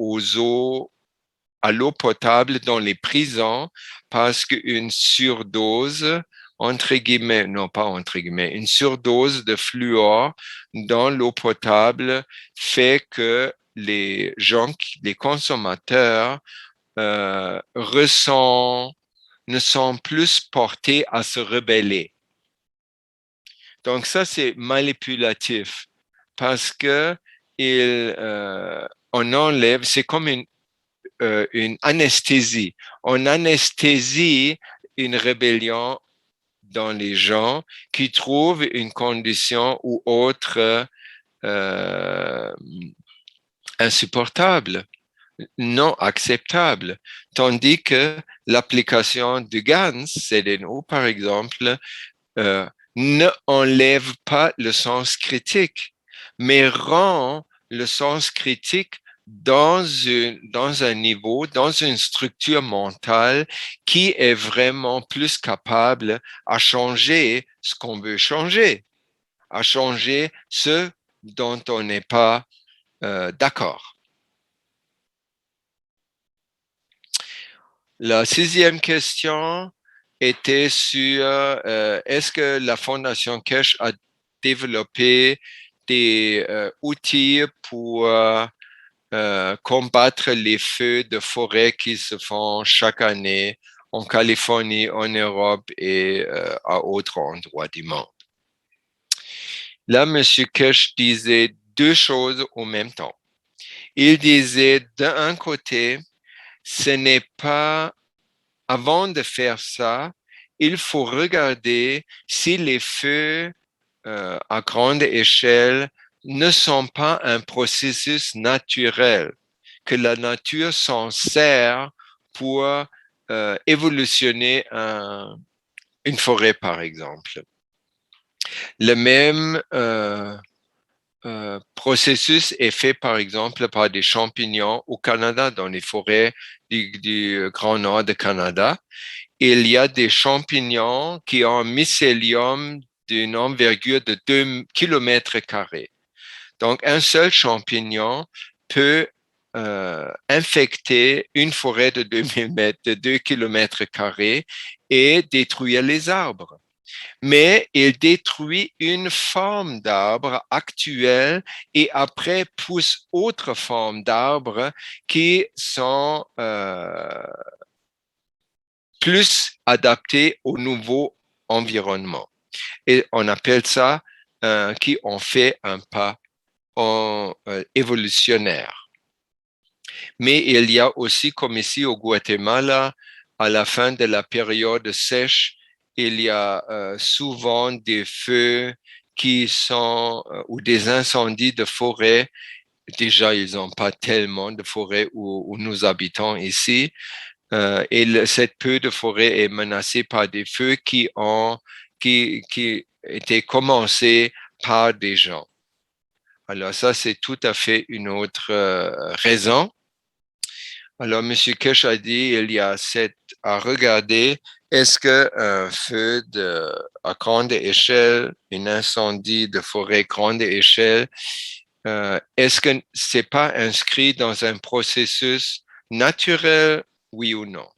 à l'eau potable dans les prisons parce qu'une surdose, entre guillemets, non pas entre guillemets, une surdose de fluor dans l'eau potable fait que les gens, les consommateurs ne sont plus portés à se rebeller. Donc ça, c'est manipulatif parce que on enlève, c'est comme une anesthésie. On anesthésie une rébellion dans les gens qui trouvent une condition ou autre insupportable, non acceptable. Tandis que l'application de GANs, CDNO par exemple, ne enlève pas le sens critique, mais rend le sens critique dans un niveau, dans une structure mentale qui est vraiment plus capable à changer ce qu'on veut changer, à changer ce dont on n'est pas d'accord. La 6e question était sur est-ce que la Fondation Keshe a développé des outils pour combattre les feux de forêt qui se font chaque année en Californie, en Europe et à d'autres endroits du monde. Là, M. Keshe disait 2 choses en même temps. Il disait d'un côté, ce n'est pas, avant de faire ça, il faut regarder si les feux à grande échelle ne sont pas un processus naturel, que la nature s'en sert pour évolutionner une forêt, par exemple. Le même processus est fait, par exemple, par des champignons au Canada, dans les forêts du Grand Nord du Canada. Il y a des champignons qui ont un mycélium d'une envergure de 2 km². Donc, un seul champignon peut infecter une forêt de 2 km² et détruire les arbres. Mais il détruit une forme d'arbre actuelle et après pousse autres formes d'arbres qui sont plus adaptées au nouveau environnement. Et on appelle ça qui ont fait un pas évolutionnaire. Mais il y a aussi, comme ici au Guatemala, à la fin de la période sèche, il y a souvent des feux qui sont, ou des incendies de forêt. Déjà, ils n'ont pas tellement de forêt où nous habitons ici. Et cette peu de forêt est menacée par des feux qui étaient commencés par des gens. Alors ça, c'est tout à fait une autre raison. Alors, M. Kesh a dit, il y a à regarder, est-ce qu'un feu à grande échelle, un incendie de forêt grande échelle, est-ce que c'est pas inscrit dans un processus naturel, oui ou non?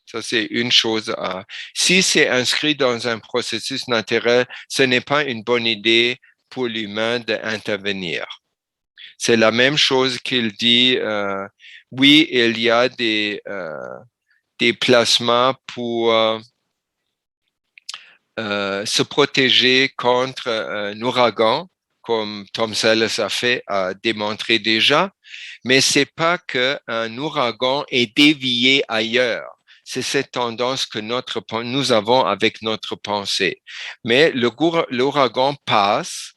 Ça, c'est une chose à... Si c'est inscrit dans un processus naturel, ce n'est pas une bonne idée pour l'humain d'intervenir. C'est la même chose qu'il dit, oui, il y a des plasmas pour se protéger contre un ouragan, comme Tom Selleck a démontré déjà, mais c'est pas qu'un ouragan est dévié ailleurs. C'est cette tendance que nous avons avec notre pensée. Mais l'ouragan passe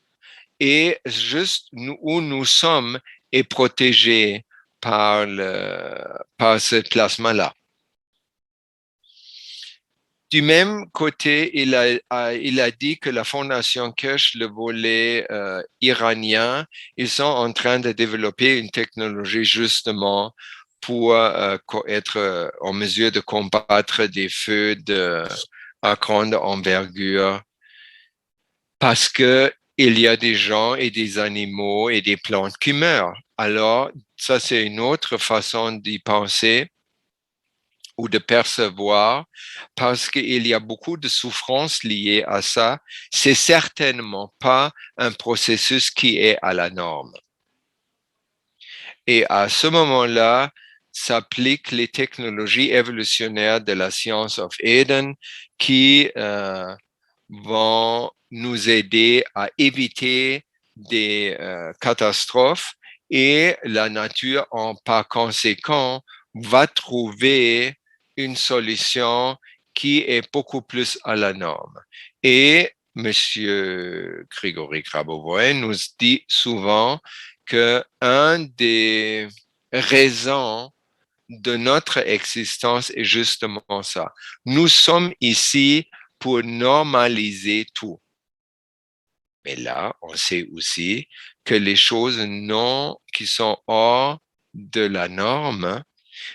et juste où nous sommes est protégé par ce plasma-là. Du même côté, il a dit que la Fondation Kesh, le volet iranien, ils sont en train de développer une technologie justement pour être en mesure de combattre des feux à grande envergure parce que il y a des gens et des animaux et des plantes qui meurent. Alors, ça, c'est une autre façon d'y penser ou de percevoir, parce qu'il y a beaucoup de souffrances liées à ça. C'est certainement pas un processus qui est à la norme. Et à ce moment-là, s'appliquent les technologies évolutionnaires de la Science of Eden qui vont nous aider à éviter des catastrophes et la nature, par conséquent, va trouver une solution qui est beaucoup plus à la norme. Et Monsieur Grigory Grabovoy nous dit souvent que un des raisons de notre existence est justement ça. Nous sommes ici pour normaliser tout. Mais là, on sait aussi que les choses qui sont hors de la norme,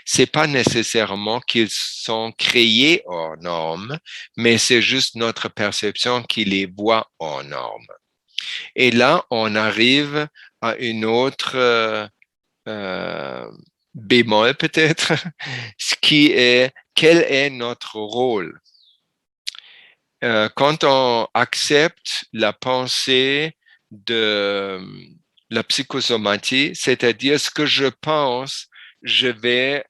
c'est pas nécessairement qu'ils sont créés hors norme, mais c'est juste notre perception qui les voit hors norme. Et là, on arrive à une autre bémol peut-être, ce qui est quel est notre rôle. Quand on accepte la pensée de la psychosomatie, c'est-à-dire ce que je pense, je vais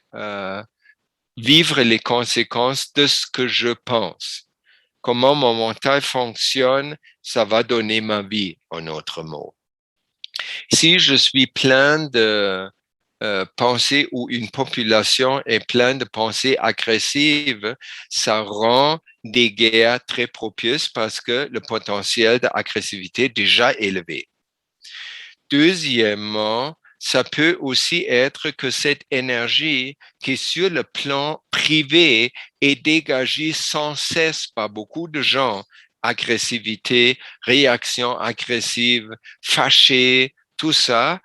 vivre les conséquences de ce que je pense. Comment mon mental fonctionne, ça va donner ma vie, en autre mot. Si je suis plein de pensées ou une population est pleine de pensées agressives, ça rend des guerres très propices parce que le potentiel d'agressivité est déjà élevé. Deuxièmement, ça peut aussi être que cette énergie qui est sur le plan privé est dégagée sans cesse par beaucoup de gens. Agressivité, réaction agressive, fâché, tout ça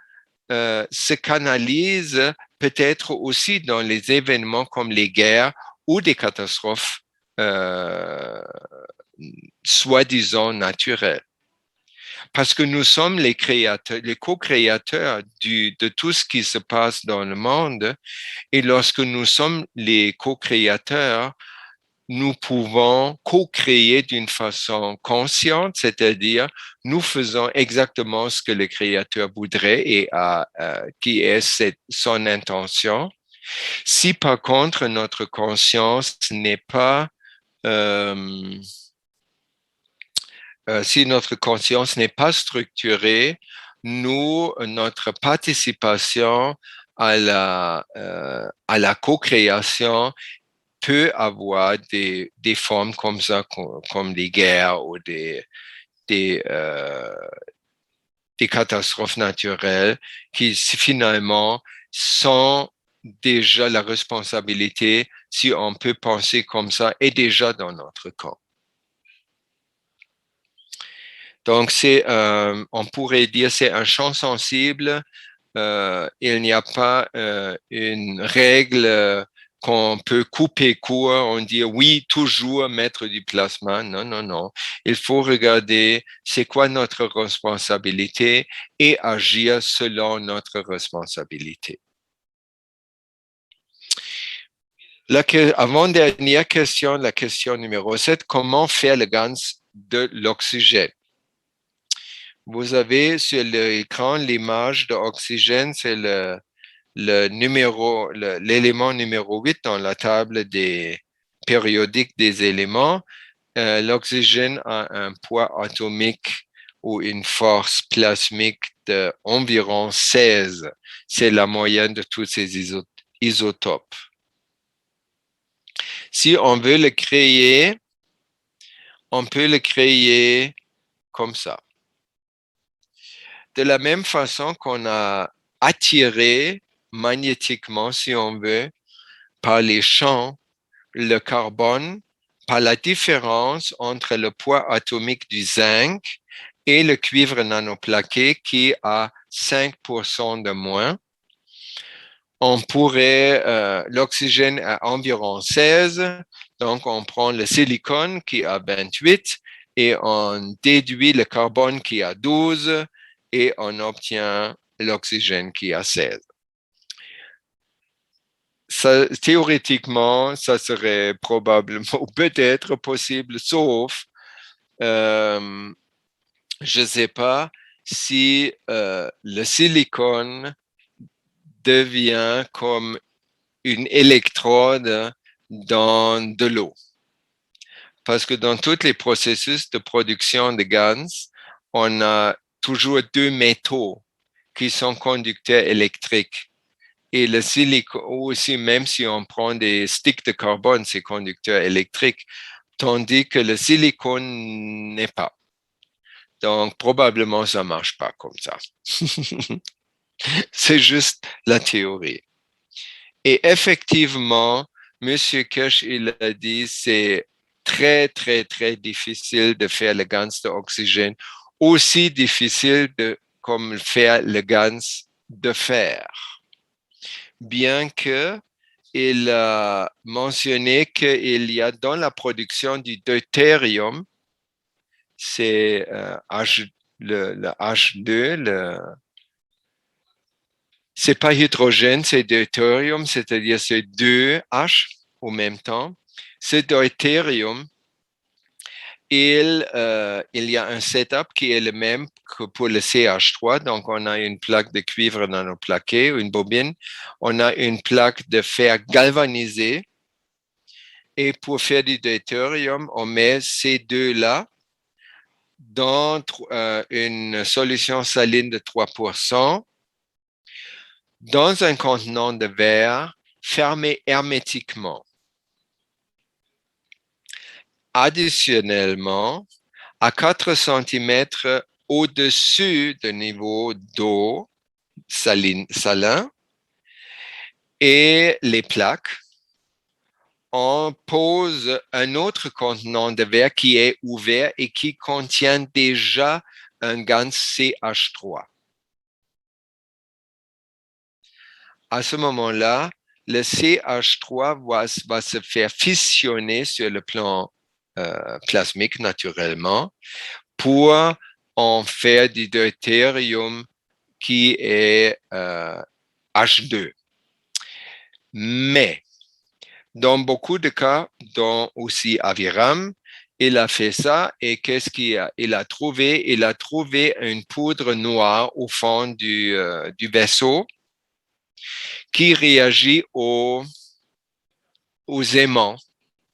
se canalise peut-être aussi dans les événements comme les guerres ou des catastrophes soi-disant naturelles. Parce que nous sommes les créateurs, les co-créateurs de tout ce qui se passe dans le monde. Et lorsque nous sommes les co-créateurs, nous pouvons co-créer d'une façon consciente, c'est-à-dire nous faisons exactement ce que le créateur voudrait et qui est son intention. Si par contre notre conscience n'est pas si notre conscience n'est pas structurée, notre participation à la co-création peut avoir des formes comme ça, comme des guerres ou des catastrophes naturelles qui finalement sont déjà la responsabilité, si on peut penser comme ça, est déjà dans notre camp. Donc, on pourrait dire, c'est un champ sensible il n'y a pas une règle qu'on peut couper court, on dit oui, toujours mettre du plasma. Non, non, non. Il faut regarder c'est quoi notre responsabilité et agir selon notre responsabilité. Avant-dernière question, la question numéro 7, comment faire le GANS de l'oxygène? Vous avez sur l'écran l'image de l'oxygène, c'est l'élément numéro 8 dans la table des périodiques des éléments. L'oxygène a un poids atomique ou une force plasmique d'environ 16. C'est la moyenne de tous ces isotopes. Si on veut le créer, on peut le créer comme ça. De la même façon qu'on a attiré magnétiquement, si on veut, par les champs, le carbone, par la différence entre le poids atomique du zinc et le cuivre nanoplaqué qui a 5% de moins. On pourrait, l'oxygène à environ 16, donc on prend le silicone qui a 28 et on déduit le carbone qui a 12 et on obtient l'oxygène qui a 16. Ça, théoriquement, ça serait probablement peut-être possible, sauf, je ne sais pas si le silicone devient comme une électrode dans de l'eau. Parce que dans tous les processus de production de GANS, on a toujours deux métaux qui sont conducteurs électriques. Et le silicone aussi, même si on prend des sticks de carbone, c'est conducteur électrique, tandis que le silicone n'est pas. Donc, probablement, ça ne marche pas comme ça. C'est juste la théorie. Et effectivement, M. Kirsch, il a dit, c'est très, très, très difficile de faire le GANS d'oxygène, aussi difficile comme faire le GANS de fer. Bien que il a mentionné qu'il y a dans la production du deutérium, c'est le H2, c'est pas hydrogène, c'est deutérium, c'est-à-dire c'est deux H au même temps. Ce deutérium, il y a un setup qui est le même que pour le CH3. Donc, on a une plaque de cuivre nanoplaqué, une bobine. On a une plaque de fer galvanisé. Et pour faire du deutérium, on met ces deux-là dans une solution saline de 3%, dans un contenant de verre fermé hermétiquement. Additionnellement, à 4 cm au-dessus du niveau d'eau salin et les plaques, on pose un autre contenant de verre qui est ouvert et qui contient déjà un GANS CH3. À ce moment-là, le CH3 va se faire fissionner sur le plan plasmique naturellement pour en faire du deutérium qui est H2. Mais dans beaucoup de cas, dont aussi Aviram, il a fait ça et qu'est-ce qu'il a trouvé? Il a trouvé une poudre noire au fond du vaisseau qui réagit aux aimants.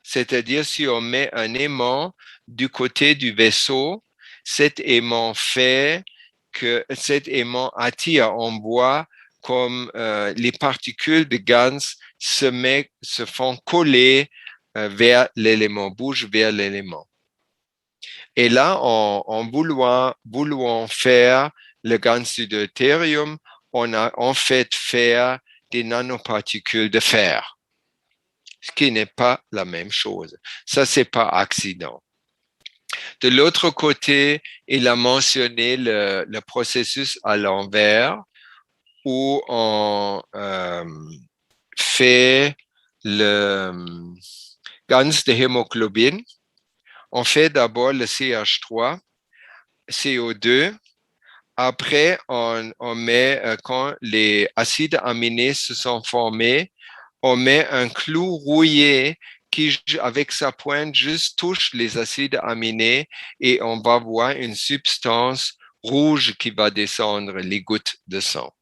C'est-à-dire, si on met un aimant du côté du vaisseau, cet aimant attire en bois comme les particules de GANS se font coller vers l'élément, bougent vers l'élément. Et là, en voulant faire le GANS du deutérium, on a en fait faire des nanoparticules de fer, ce qui n'est pas la même chose. Ça, c'est pas accident. De l'autre côté, il a mentionné le processus à l'envers. où on fait le GANS de hémoglobine. On fait d'abord le CH3, CO2. Après, on met, quand les acides aminés se sont formés, on met un clou rouillé qui, avec sa pointe, juste touche les acides aminés et on va voir une substance rouge qui va descendre, les gouttes de sang.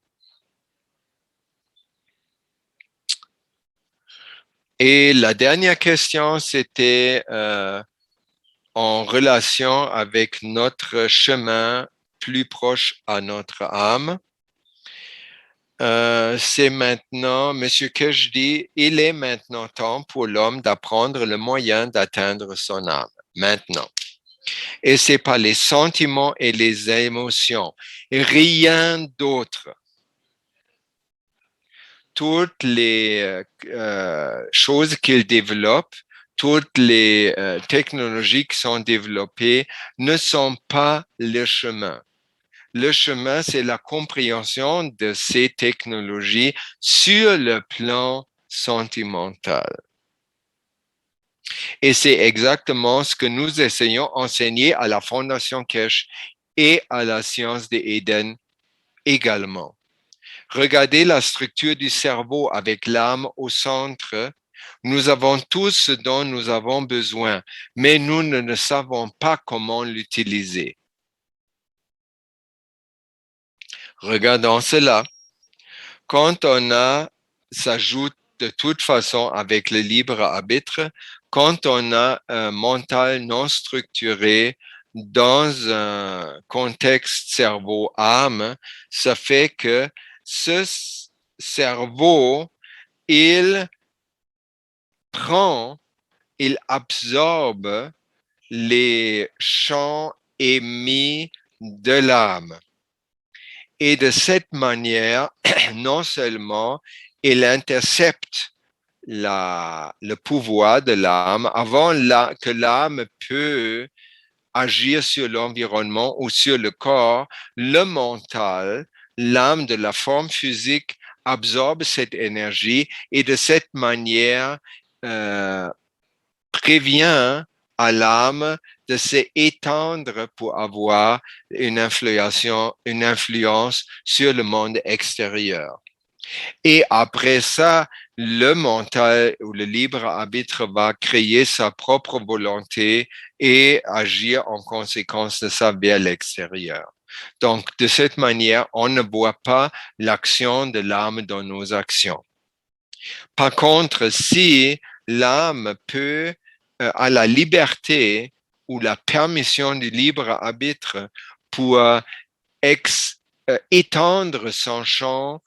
Et la dernière question, c'était en relation avec notre chemin plus proche à notre âme. C'est maintenant, Monsieur Kirsch dit, il est maintenant temps pour l'homme d'apprendre le moyen d'atteindre son âme. Maintenant. Et c'est par les sentiments et les émotions. Rien d'autre. Toutes les choses qu'il développe, toutes les technologies qui sont développées ne sont pas le chemin. Le chemin, c'est la compréhension de ces technologies sur le plan sentimental. Et c'est exactement ce que nous essayons d'enseigner à la Fondation Kirsch et à la science de Eden également. Regardez la structure du cerveau avec l'âme au centre. Nous avons tout ce dont nous avons besoin, mais nous ne savons pas comment l'utiliser. Regardons cela. Quand on s'ajoute de toute façon avec le libre arbitre, quand on a un mental non structuré dans un contexte cerveau-âme, ça fait que ce cerveau, il absorbe les champs émis de l'âme. Et de cette manière, non seulement il intercepte le pouvoir de l'âme avant que l'âme peut agir sur l'environnement ou sur le corps, le mental, l'âme de la forme physique absorbe cette énergie et de cette manière prévient à l'âme de s'étendre pour avoir une influence sur le monde extérieur. Et après ça, le mental ou le libre arbitre va créer sa propre volonté et agir en conséquence de ça vers l'extérieur. Donc, de cette manière, on ne voit pas l'action de l'âme dans nos actions. Par contre, si l'âme a la liberté ou la permission du libre arbitre pour étendre son champ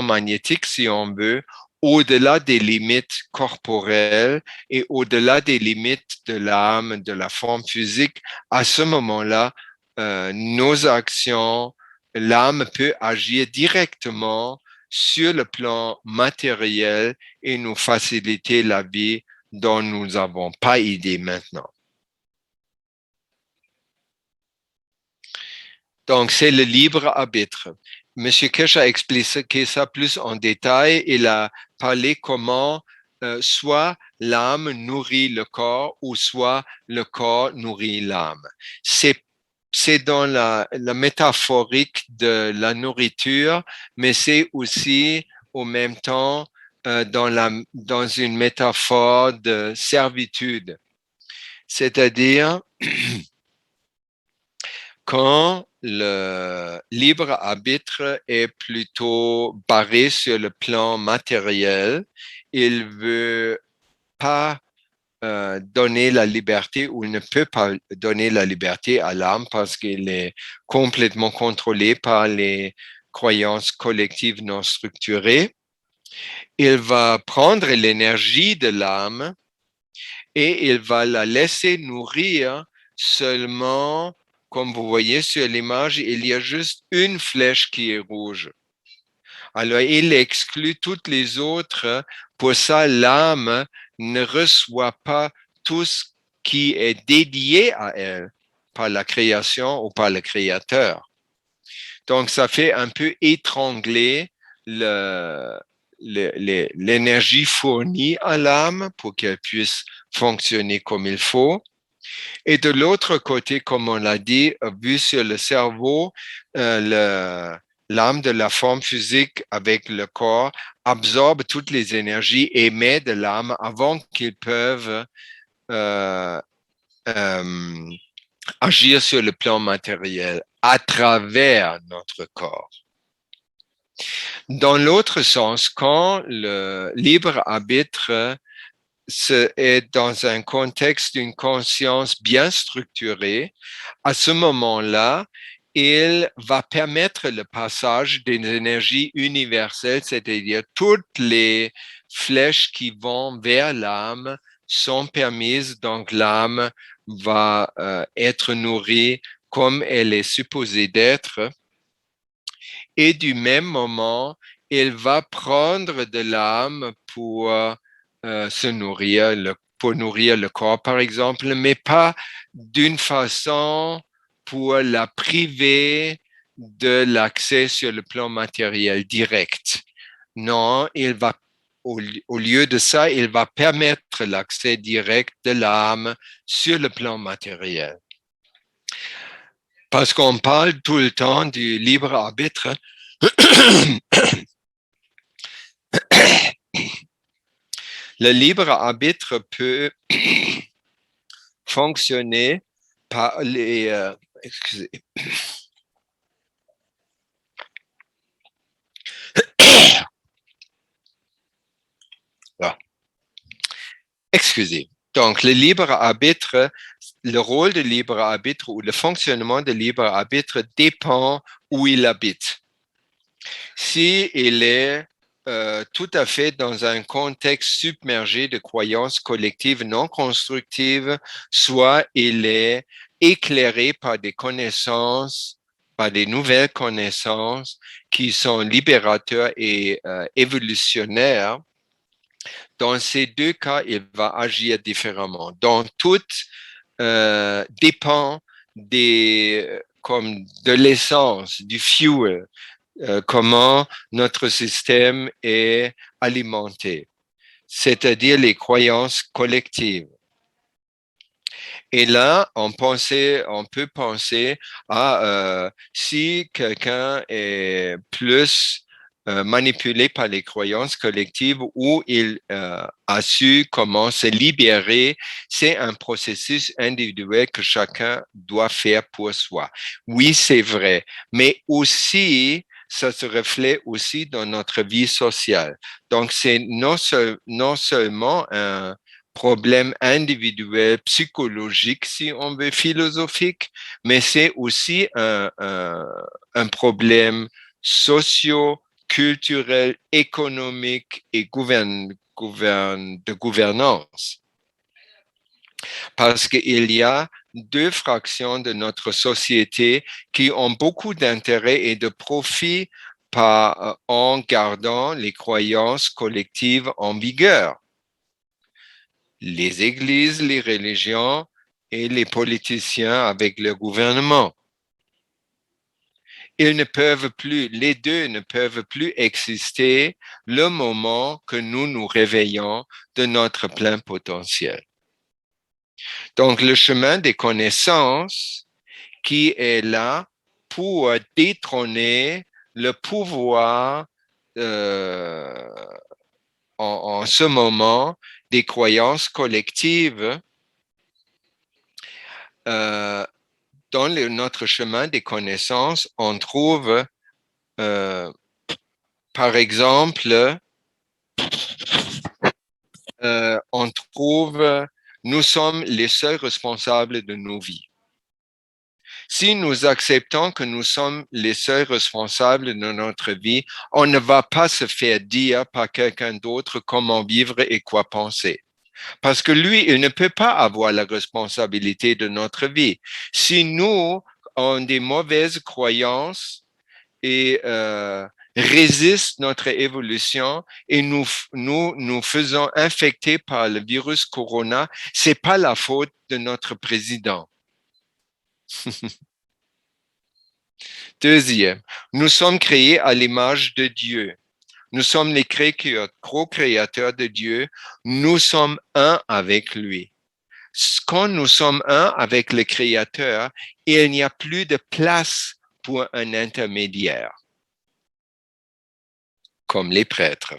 magnétique, si on veut, au-delà des limites corporelles et au-delà des limites de l'âme, de la forme physique, à ce moment-là, nos actions, l'âme peut agir directement sur le plan matériel et nous faciliter la vie dont nous n'avons pas idée maintenant. Donc, c'est le libre arbitre. Monsieur Kirsch a expliqué ça plus en détail. Il a parlé comment soit l'âme nourrit le corps ou soit le corps nourrit l'âme. C'est dans la métaphorique de la nourriture, mais c'est aussi au même temps dans une métaphore de servitude. C'est-à-dire, quand le libre arbitre est plutôt barré sur le plan matériel, il veut pas donner la liberté ou il ne peut pas donner la liberté à l'âme parce qu'il est complètement contrôlé par les croyances collectives non structurées. Il va prendre l'énergie de l'âme et il va la laisser nourrir seulement, comme vous voyez sur l'image, il y a juste une flèche qui est rouge. Alors, il exclut toutes les autres. Pour ça, l'âme ne reçoit pas tout ce qui est dédié à elle par la création ou par le créateur. Donc, ça fait un peu étrangler l'énergie fournie à l'âme pour qu'elle puisse fonctionner comme il faut. Et de l'autre côté, comme on l'a dit, vu sur le cerveau, l'âme de la forme physique avec le corps absorbe toutes les énergies émises de l'âme avant qu'ils peuvent euh, euh, agir sur le plan matériel à travers notre corps. Dans l'autre sens, quand le libre arbitre est dans un contexte d'une conscience bien structurée, à ce moment-là, il va permettre le passage d'une énergie universelle, c'est-à-dire toutes les flèches qui vont vers l'âme sont permises, donc l'âme va être nourrie comme elle est supposée d'être. Et du même moment, il va prendre de l'âme pour se nourrir, pour nourrir le corps, par exemple, mais pas d'une façon pour la priver de l'accès sur le plan matériel direct. Non, au lieu de ça, il va permettre l'accès direct de l'âme sur le plan matériel. Parce qu'on parle tout le temps du libre arbitre. Le libre arbitre peut fonctionner par les... excusez. Ah, excusez. Donc, le libre arbitre, le rôle de libre arbitre ou le fonctionnement de libre arbitre dépend où il habite. Si il est tout à fait dans un contexte submergé de croyances collectives non constructives, soit il est éclairé par des connaissances, par des nouvelles connaissances qui sont libérateurs et évolutionnaires. Dans ces deux cas, il va agir différemment. Donc, tout dépend comme de l'essence, du fuel, comment notre système est alimenté, c'est-à-dire les croyances collectives. Et là, on peut penser à si quelqu'un est plus manipulé par les croyances collectives ou il a su comment se libérer, c'est un processus individuel que chacun doit faire pour soi. Oui, c'est vrai, mais aussi ça se reflète aussi dans notre vie sociale. Donc, c'est non seulement un problème individuel, psychologique, si on veut, philosophique, mais c'est aussi un problème socio-culturel, économique et de gouvernance. Parce qu'il y a deux fractions de notre société qui ont beaucoup d'intérêt et de profit en gardant les croyances collectives en vigueur. Les églises, les religions et les politiciens avec le gouvernement. Les deux ne peuvent plus exister le moment que nous nous réveillons de notre plein potentiel. Donc, le chemin des connaissances qui est là pour détrôner le pouvoir en ce moment des croyances collectives dans notre chemin des connaissances, on trouve, par exemple, on trouve, nous sommes les seuls responsables de nos vies. Si nous acceptons que nous sommes les seuls responsables de notre vie, on ne va pas se faire dire par quelqu'un d'autre comment vivre et quoi penser. Parce que lui, il ne peut pas avoir la responsabilité de notre vie. Si nous avons des mauvaises croyances et résistent notre évolution et nous faisons infecter par le virus corona, c'est pas la faute de notre président. Deuxième, nous sommes créés à l'image de Dieu. Nous sommes les co-créateurs de Dieu. Nous sommes un avec lui. Quand nous sommes un avec le Créateur, il n'y a plus de place pour un intermédiaire, comme les prêtres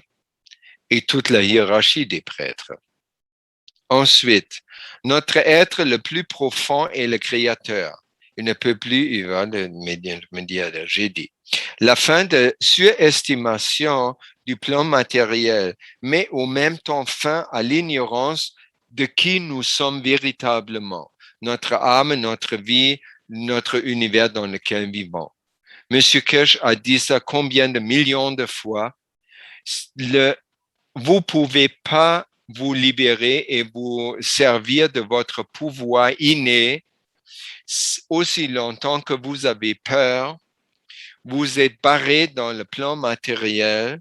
et toute la hiérarchie des prêtres. Ensuite, notre être le plus profond est le Créateur. Il ne peut plus, il va me dire, j'ai dit. La fin de surestimation du plan matériel met au même temps fin à l'ignorance de qui nous sommes véritablement, notre âme, notre vie, notre univers dans lequel nous vivons. Monsieur Kirsch a dit ça combien de millions de fois. Vous pouvez pas vous libérer et vous servir de votre pouvoir inné aussi longtemps que vous avez peur. Vous êtes barré dans le plan matériel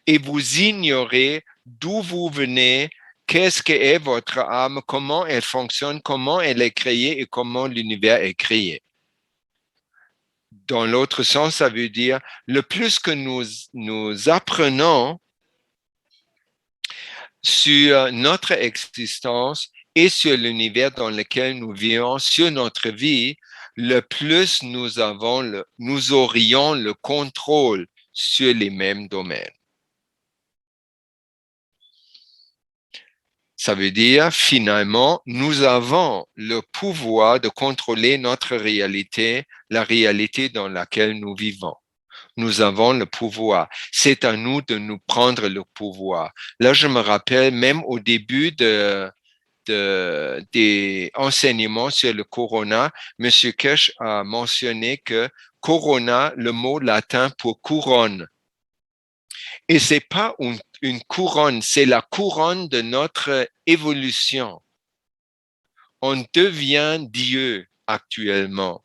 et vous ignorez d'où vous venez, qu'est-ce qu'est votre âme, comment elle fonctionne, comment elle est créée et comment l'univers est créé. Dans l'autre sens, ça veut dire le plus que nous apprenons sur notre existence et sur l'univers dans lequel nous vivons, sur notre vie, le plus nous aurions le contrôle sur les mêmes domaines. Ça veut dire, finalement, nous avons le pouvoir de contrôler notre réalité, la réalité dans laquelle nous vivons. Nous avons le pouvoir. C'est à nous de nous prendre le pouvoir. Là, je me rappelle, même au début des enseignements sur le corona, M. Kirsch a mentionné que corona, le mot latin pour couronne. Et c'est pas une couronne, c'est la couronne de notre évolution. On devient Dieu actuellement.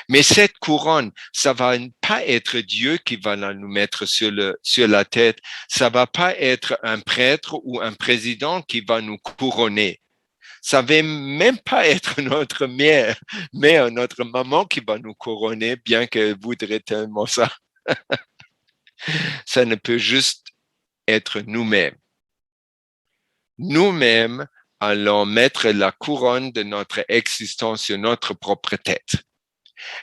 Mais cette couronne, ça va pas être Dieu qui va nous mettre sur la tête. Ça va pas être un prêtre ou un président qui va nous couronner. Ça va même pas être notre mère, mais notre maman qui va nous couronner, bien qu'elle voudrait tellement ça. Ça ne peut juste être nous-mêmes. Nous-mêmes allons mettre la couronne de notre existence sur notre propre tête.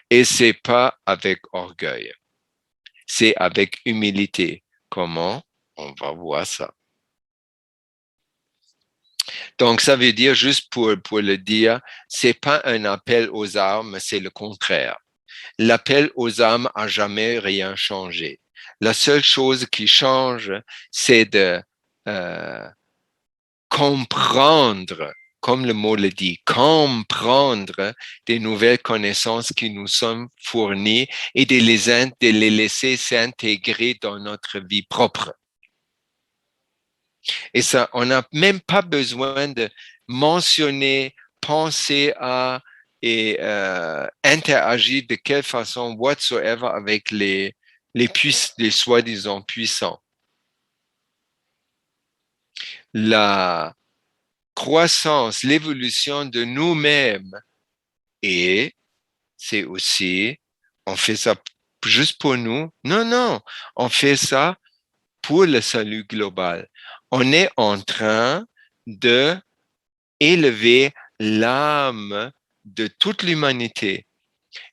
Et c'est pas avec orgueil. C'est avec humilité. Comment? On va voir ça. Donc, ça veut dire, juste pour le dire, c'est pas un appel aux armes, c'est le contraire. L'appel aux armes a jamais rien changé. La seule chose qui change, c'est de comprendre, comme le mot le dit, comprendre des nouvelles connaissances qui nous sont fournies et de les laisser s'intégrer dans notre vie propre. Et ça, on n'a même pas besoin de mentionner, penser à et interagir de quelle façon whatsoever avec les soi-disant puissants. La croissance, l'évolution de nous-mêmes, et c'est aussi, on fait ça juste pour nous. Non, on fait ça pour le salut global. On est en train de élever l'âme de toute l'humanité.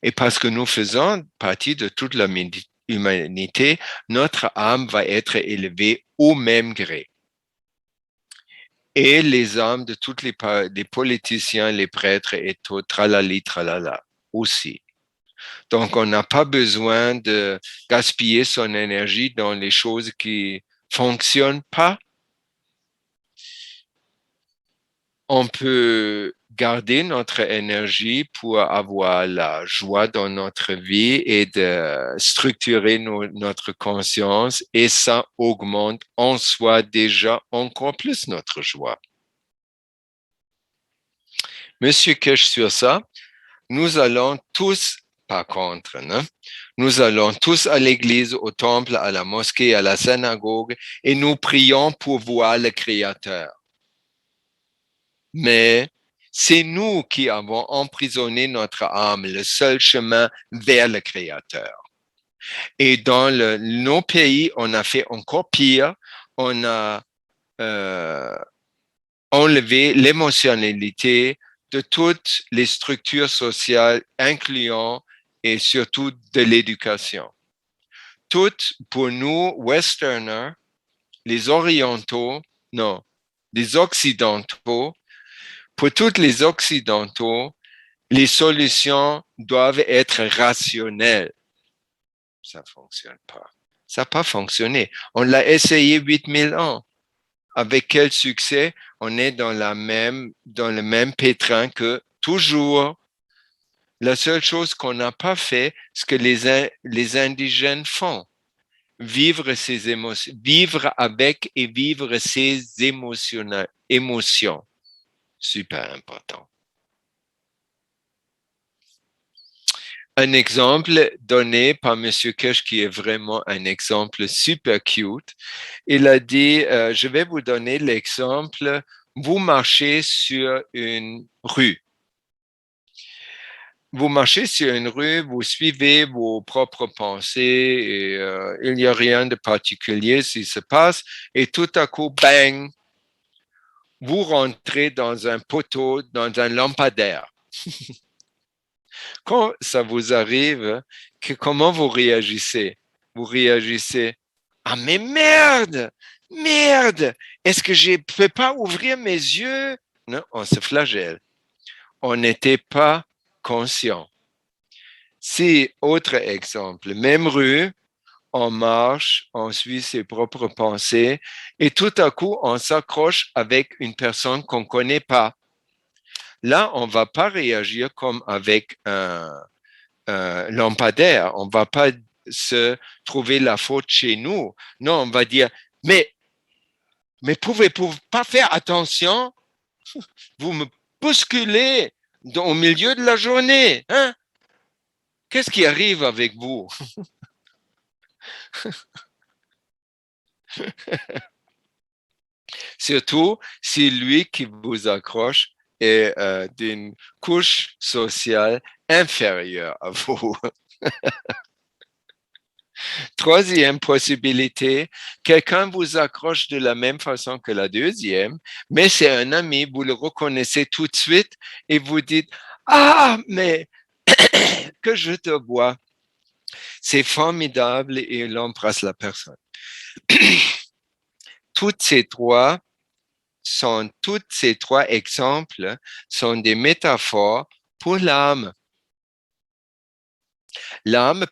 Et parce que nous faisons partie de toute l'humanité, notre âme va être élevée au même gré. Et les âmes de tous les politiciens, les prêtres et tout, tralali, tralala, aussi. Donc, on n'a pas besoin de gaspiller son énergie dans les choses qui fonctionnent pas. On peut garder notre énergie pour avoir la joie dans notre vie et de structurer notre conscience, et ça augmente en soi déjà encore plus notre joie. Monsieur Kirsch, sur ça, nous allons tous, par contre, nous allons tous à l'église, au temple, à la mosquée, à la synagogue, et nous prions pour voir le Créateur. Mais C'est nous qui avons emprisonné notre âme, le seul chemin vers le Créateur. Et dans nos pays, on a fait encore pire. On a enlevé l'émotionnalité de toutes les structures sociales, incluant et surtout de l'éducation. Toutes, pour nous, Westerners, les Orientaux, non, les Occidentaux, pour tous les Occidentaux, les solutions doivent être rationnelles. Ça ne fonctionne pas. Ça n'a pas fonctionné. On l'a essayé 8000 ans. Avec quel succès? On est dans le même pétrin que toujours. La seule chose qu'on n'a pas fait, c'est que les indigènes font. Vivre ses émotions, vivre avec et vivre ses émotions. Super important. Un exemple donné par M. Kesh qui est vraiment un exemple super cute. Il a dit, je vais vous donner l'exemple, vous marchez sur une rue. Vous marchez sur une rue, vous suivez vos propres pensées et il n'y a rien de particulier qui se passe et tout à coup, bang, vous rentrez dans un poteau, dans un lampadaire. Quand ça vous arrive, comment vous réagissez? Vous réagissez, ah mais merde, est-ce que je ne peux pas ouvrir mes yeux? Non, on se flagelle. On n'était pas conscient. Si, autre exemple, même rue, on marche, on suit ses propres pensées et tout à coup, on s'accroche avec une personne qu'on ne connaît pas. Là, on ne va pas réagir comme avec un lampadaire. On ne va pas se trouver la faute chez nous. Non, on va dire, mais pouvez-vous pas faire attention? Vous me bousculez au milieu de la journée. Hein? Qu'est-ce qui arrive avec vous? Surtout si lui qui vous accroche est d'une couche sociale inférieure à vous. Troisième possibilité, quelqu'un vous accroche de la même façon que la deuxième, mais c'est un ami, vous le reconnaissez tout de suite et vous dites « Ah, mais que je te vois ». C'est formidable et il embrasse la personne. Tous ces trois exemples sont des métaphores pour l'âme. L'âme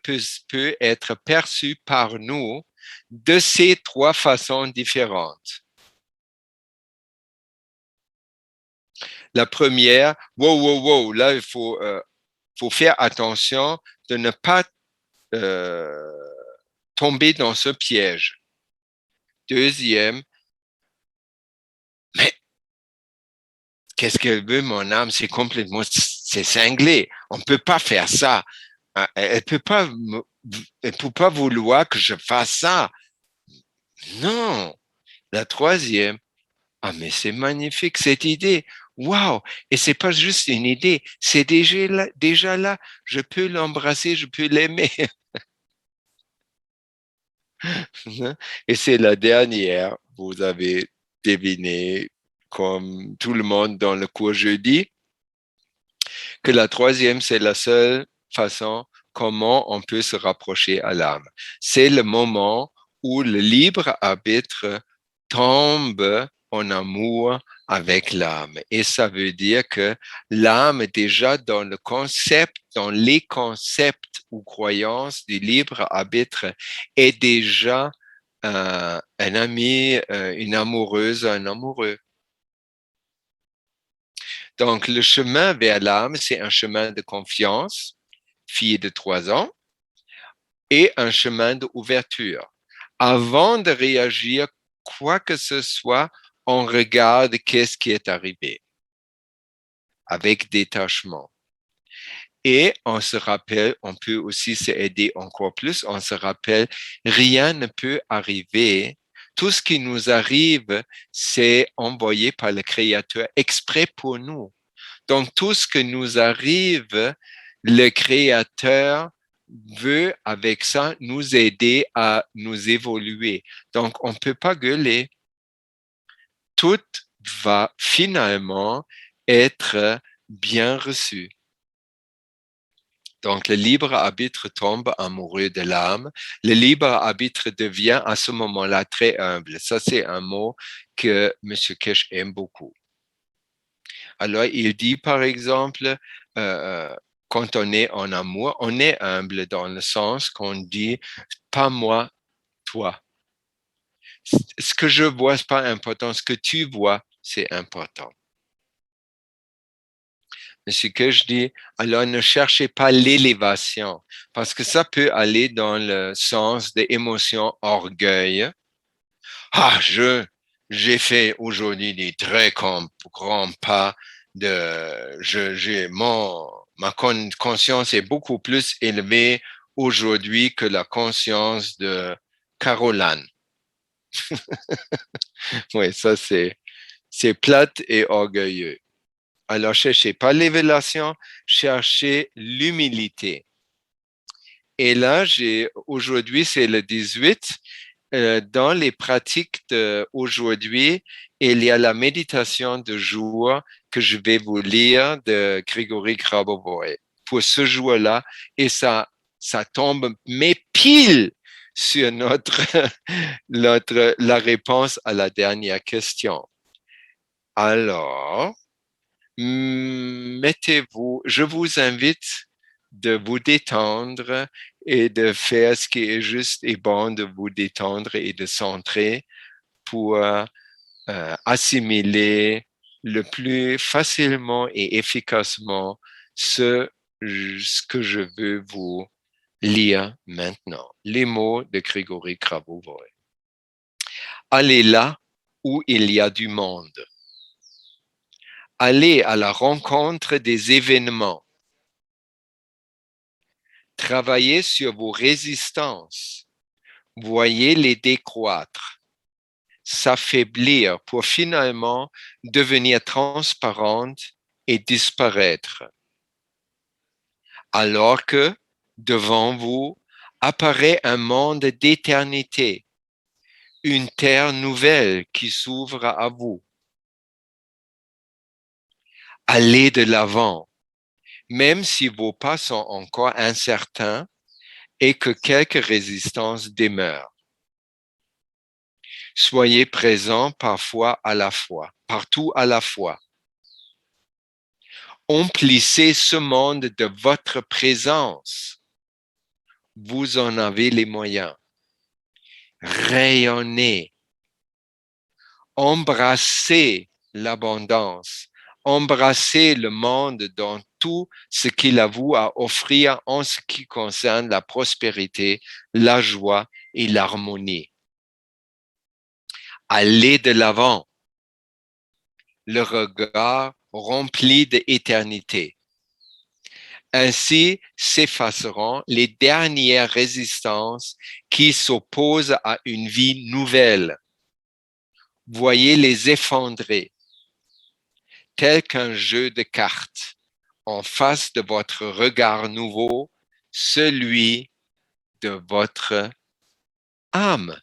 peut être perçue par nous de ces trois façons différentes. La première, wow, là, il faut faire attention de ne pas tomber dans ce piège. Deuxième, mais qu'est-ce qu'elle veut, mon âme? C'est cinglé. On ne peut pas faire ça. Elle peut pas vouloir que je fasse ça. Non. La troisième, ah, mais c'est magnifique cette idée. Waouh! Et c'est pas juste une idée, c'est déjà là. Je peux l'embrasser, je peux l'aimer. Et c'est la dernière, vous avez deviné, comme tout le monde dans le cours jeudi, que la troisième, c'est la seule façon comment on peut se rapprocher à l'âme. C'est le moment où le libre arbitre tombe en amour avec l'âme. Et ça veut dire que l'âme, déjà dans les concepts ou croyances du libre arbitre, est déjà un ami, une amoureuse, un amoureux. Donc, le chemin vers l'âme, c'est un chemin de confiance, fille de 3 ans, et un chemin d'ouverture. Avant de réagir, quoi que ce soit, on regarde qu'est-ce qui est arrivé avec détachement. Et on se rappelle, on peut aussi s'aider encore plus, on se rappelle, rien ne peut arriver. Tout ce qui nous arrive, c'est envoyé par le Créateur exprès pour nous. Donc, tout ce que nous arrive, le Créateur veut avec ça nous aider à nous évoluer. Donc, on ne peut pas gueuler. Tout va finalement être bien reçu. Donc, le libre arbitre tombe amoureux de l'âme. Le libre arbitre devient à ce moment-là très humble. Ça, c'est un mot que M. Kesh aime beaucoup. Alors, il dit, par exemple, quand on est en amour, on est humble dans le sens qu'on dit, pas moi, toi. Ce que je vois, c'est pas important. Ce que tu vois, c'est important. Mais ce que je dis, alors ne cherchez pas l'élévation, parce que ça peut aller dans le sens des émotions orgueil. Ah, j'ai fait aujourd'hui des très grands pas ma conscience est beaucoup plus élevée aujourd'hui que la conscience de Caroline. Oui, ça c'est plate et orgueilleux. Alors, cherchez pas l'évaluation, cherchez l'humilité. Et là, aujourd'hui, c'est le 18. Dans les pratiques d'aujourd'hui, il y a la méditation de jour que je vais vous lire de Grégory Grabovoi pour ce jour-là. Et ça tombe, mais pile sur la réponse à la dernière question. Alors, je vous invite de vous détendre et de faire ce qui est juste et bon, de vous détendre et de centrer pour assimiler le plus facilement et efficacement ce que je veux vous lire maintenant. Les mots de Grégory Grabovoi. Allez là où il y a du monde. Allez à la rencontre des événements. Travaillez sur vos résistances. Voyez-les décroître, s'affaiblir pour finalement devenir transparentes et disparaître. Alors que devant vous apparaît un monde d'éternité, une terre nouvelle qui s'ouvre à vous. Allez de l'avant, même si vos pas sont encore incertains et que quelques résistances demeurent. Soyez présents parfois à la fois, partout à la fois. Emplissez ce monde de votre présence. Vous en avez les moyens. Rayonnez. Embrassez l'abondance. Embrassez le monde dans tout ce qu'il a vous à offrir en ce qui concerne la prospérité, la joie et l'harmonie. Allez de l'avant. Le regard rempli d'éternité. Ainsi s'effaceront les dernières résistances qui s'opposent à une vie nouvelle. Voyez les effondrer, tel qu'un jeu de cartes, en face de votre regard nouveau, celui de votre âme.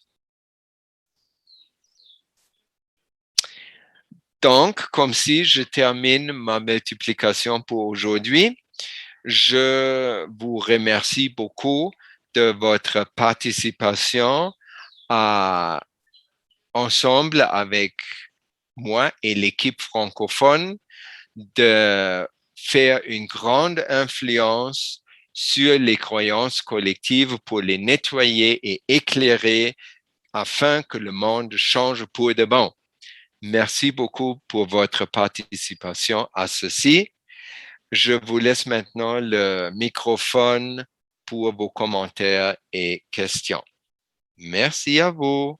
Donc, comme si je termine ma multiplication pour aujourd'hui, je vous remercie beaucoup de votre participation ensemble avec moi et l'équipe francophone de faire une grande influence sur les croyances collectives pour les nettoyer et éclairer afin que le monde change pour de bon. Merci beaucoup pour votre participation à ceci. Je vous laisse maintenant le microphone pour vos commentaires et questions. Merci à vous.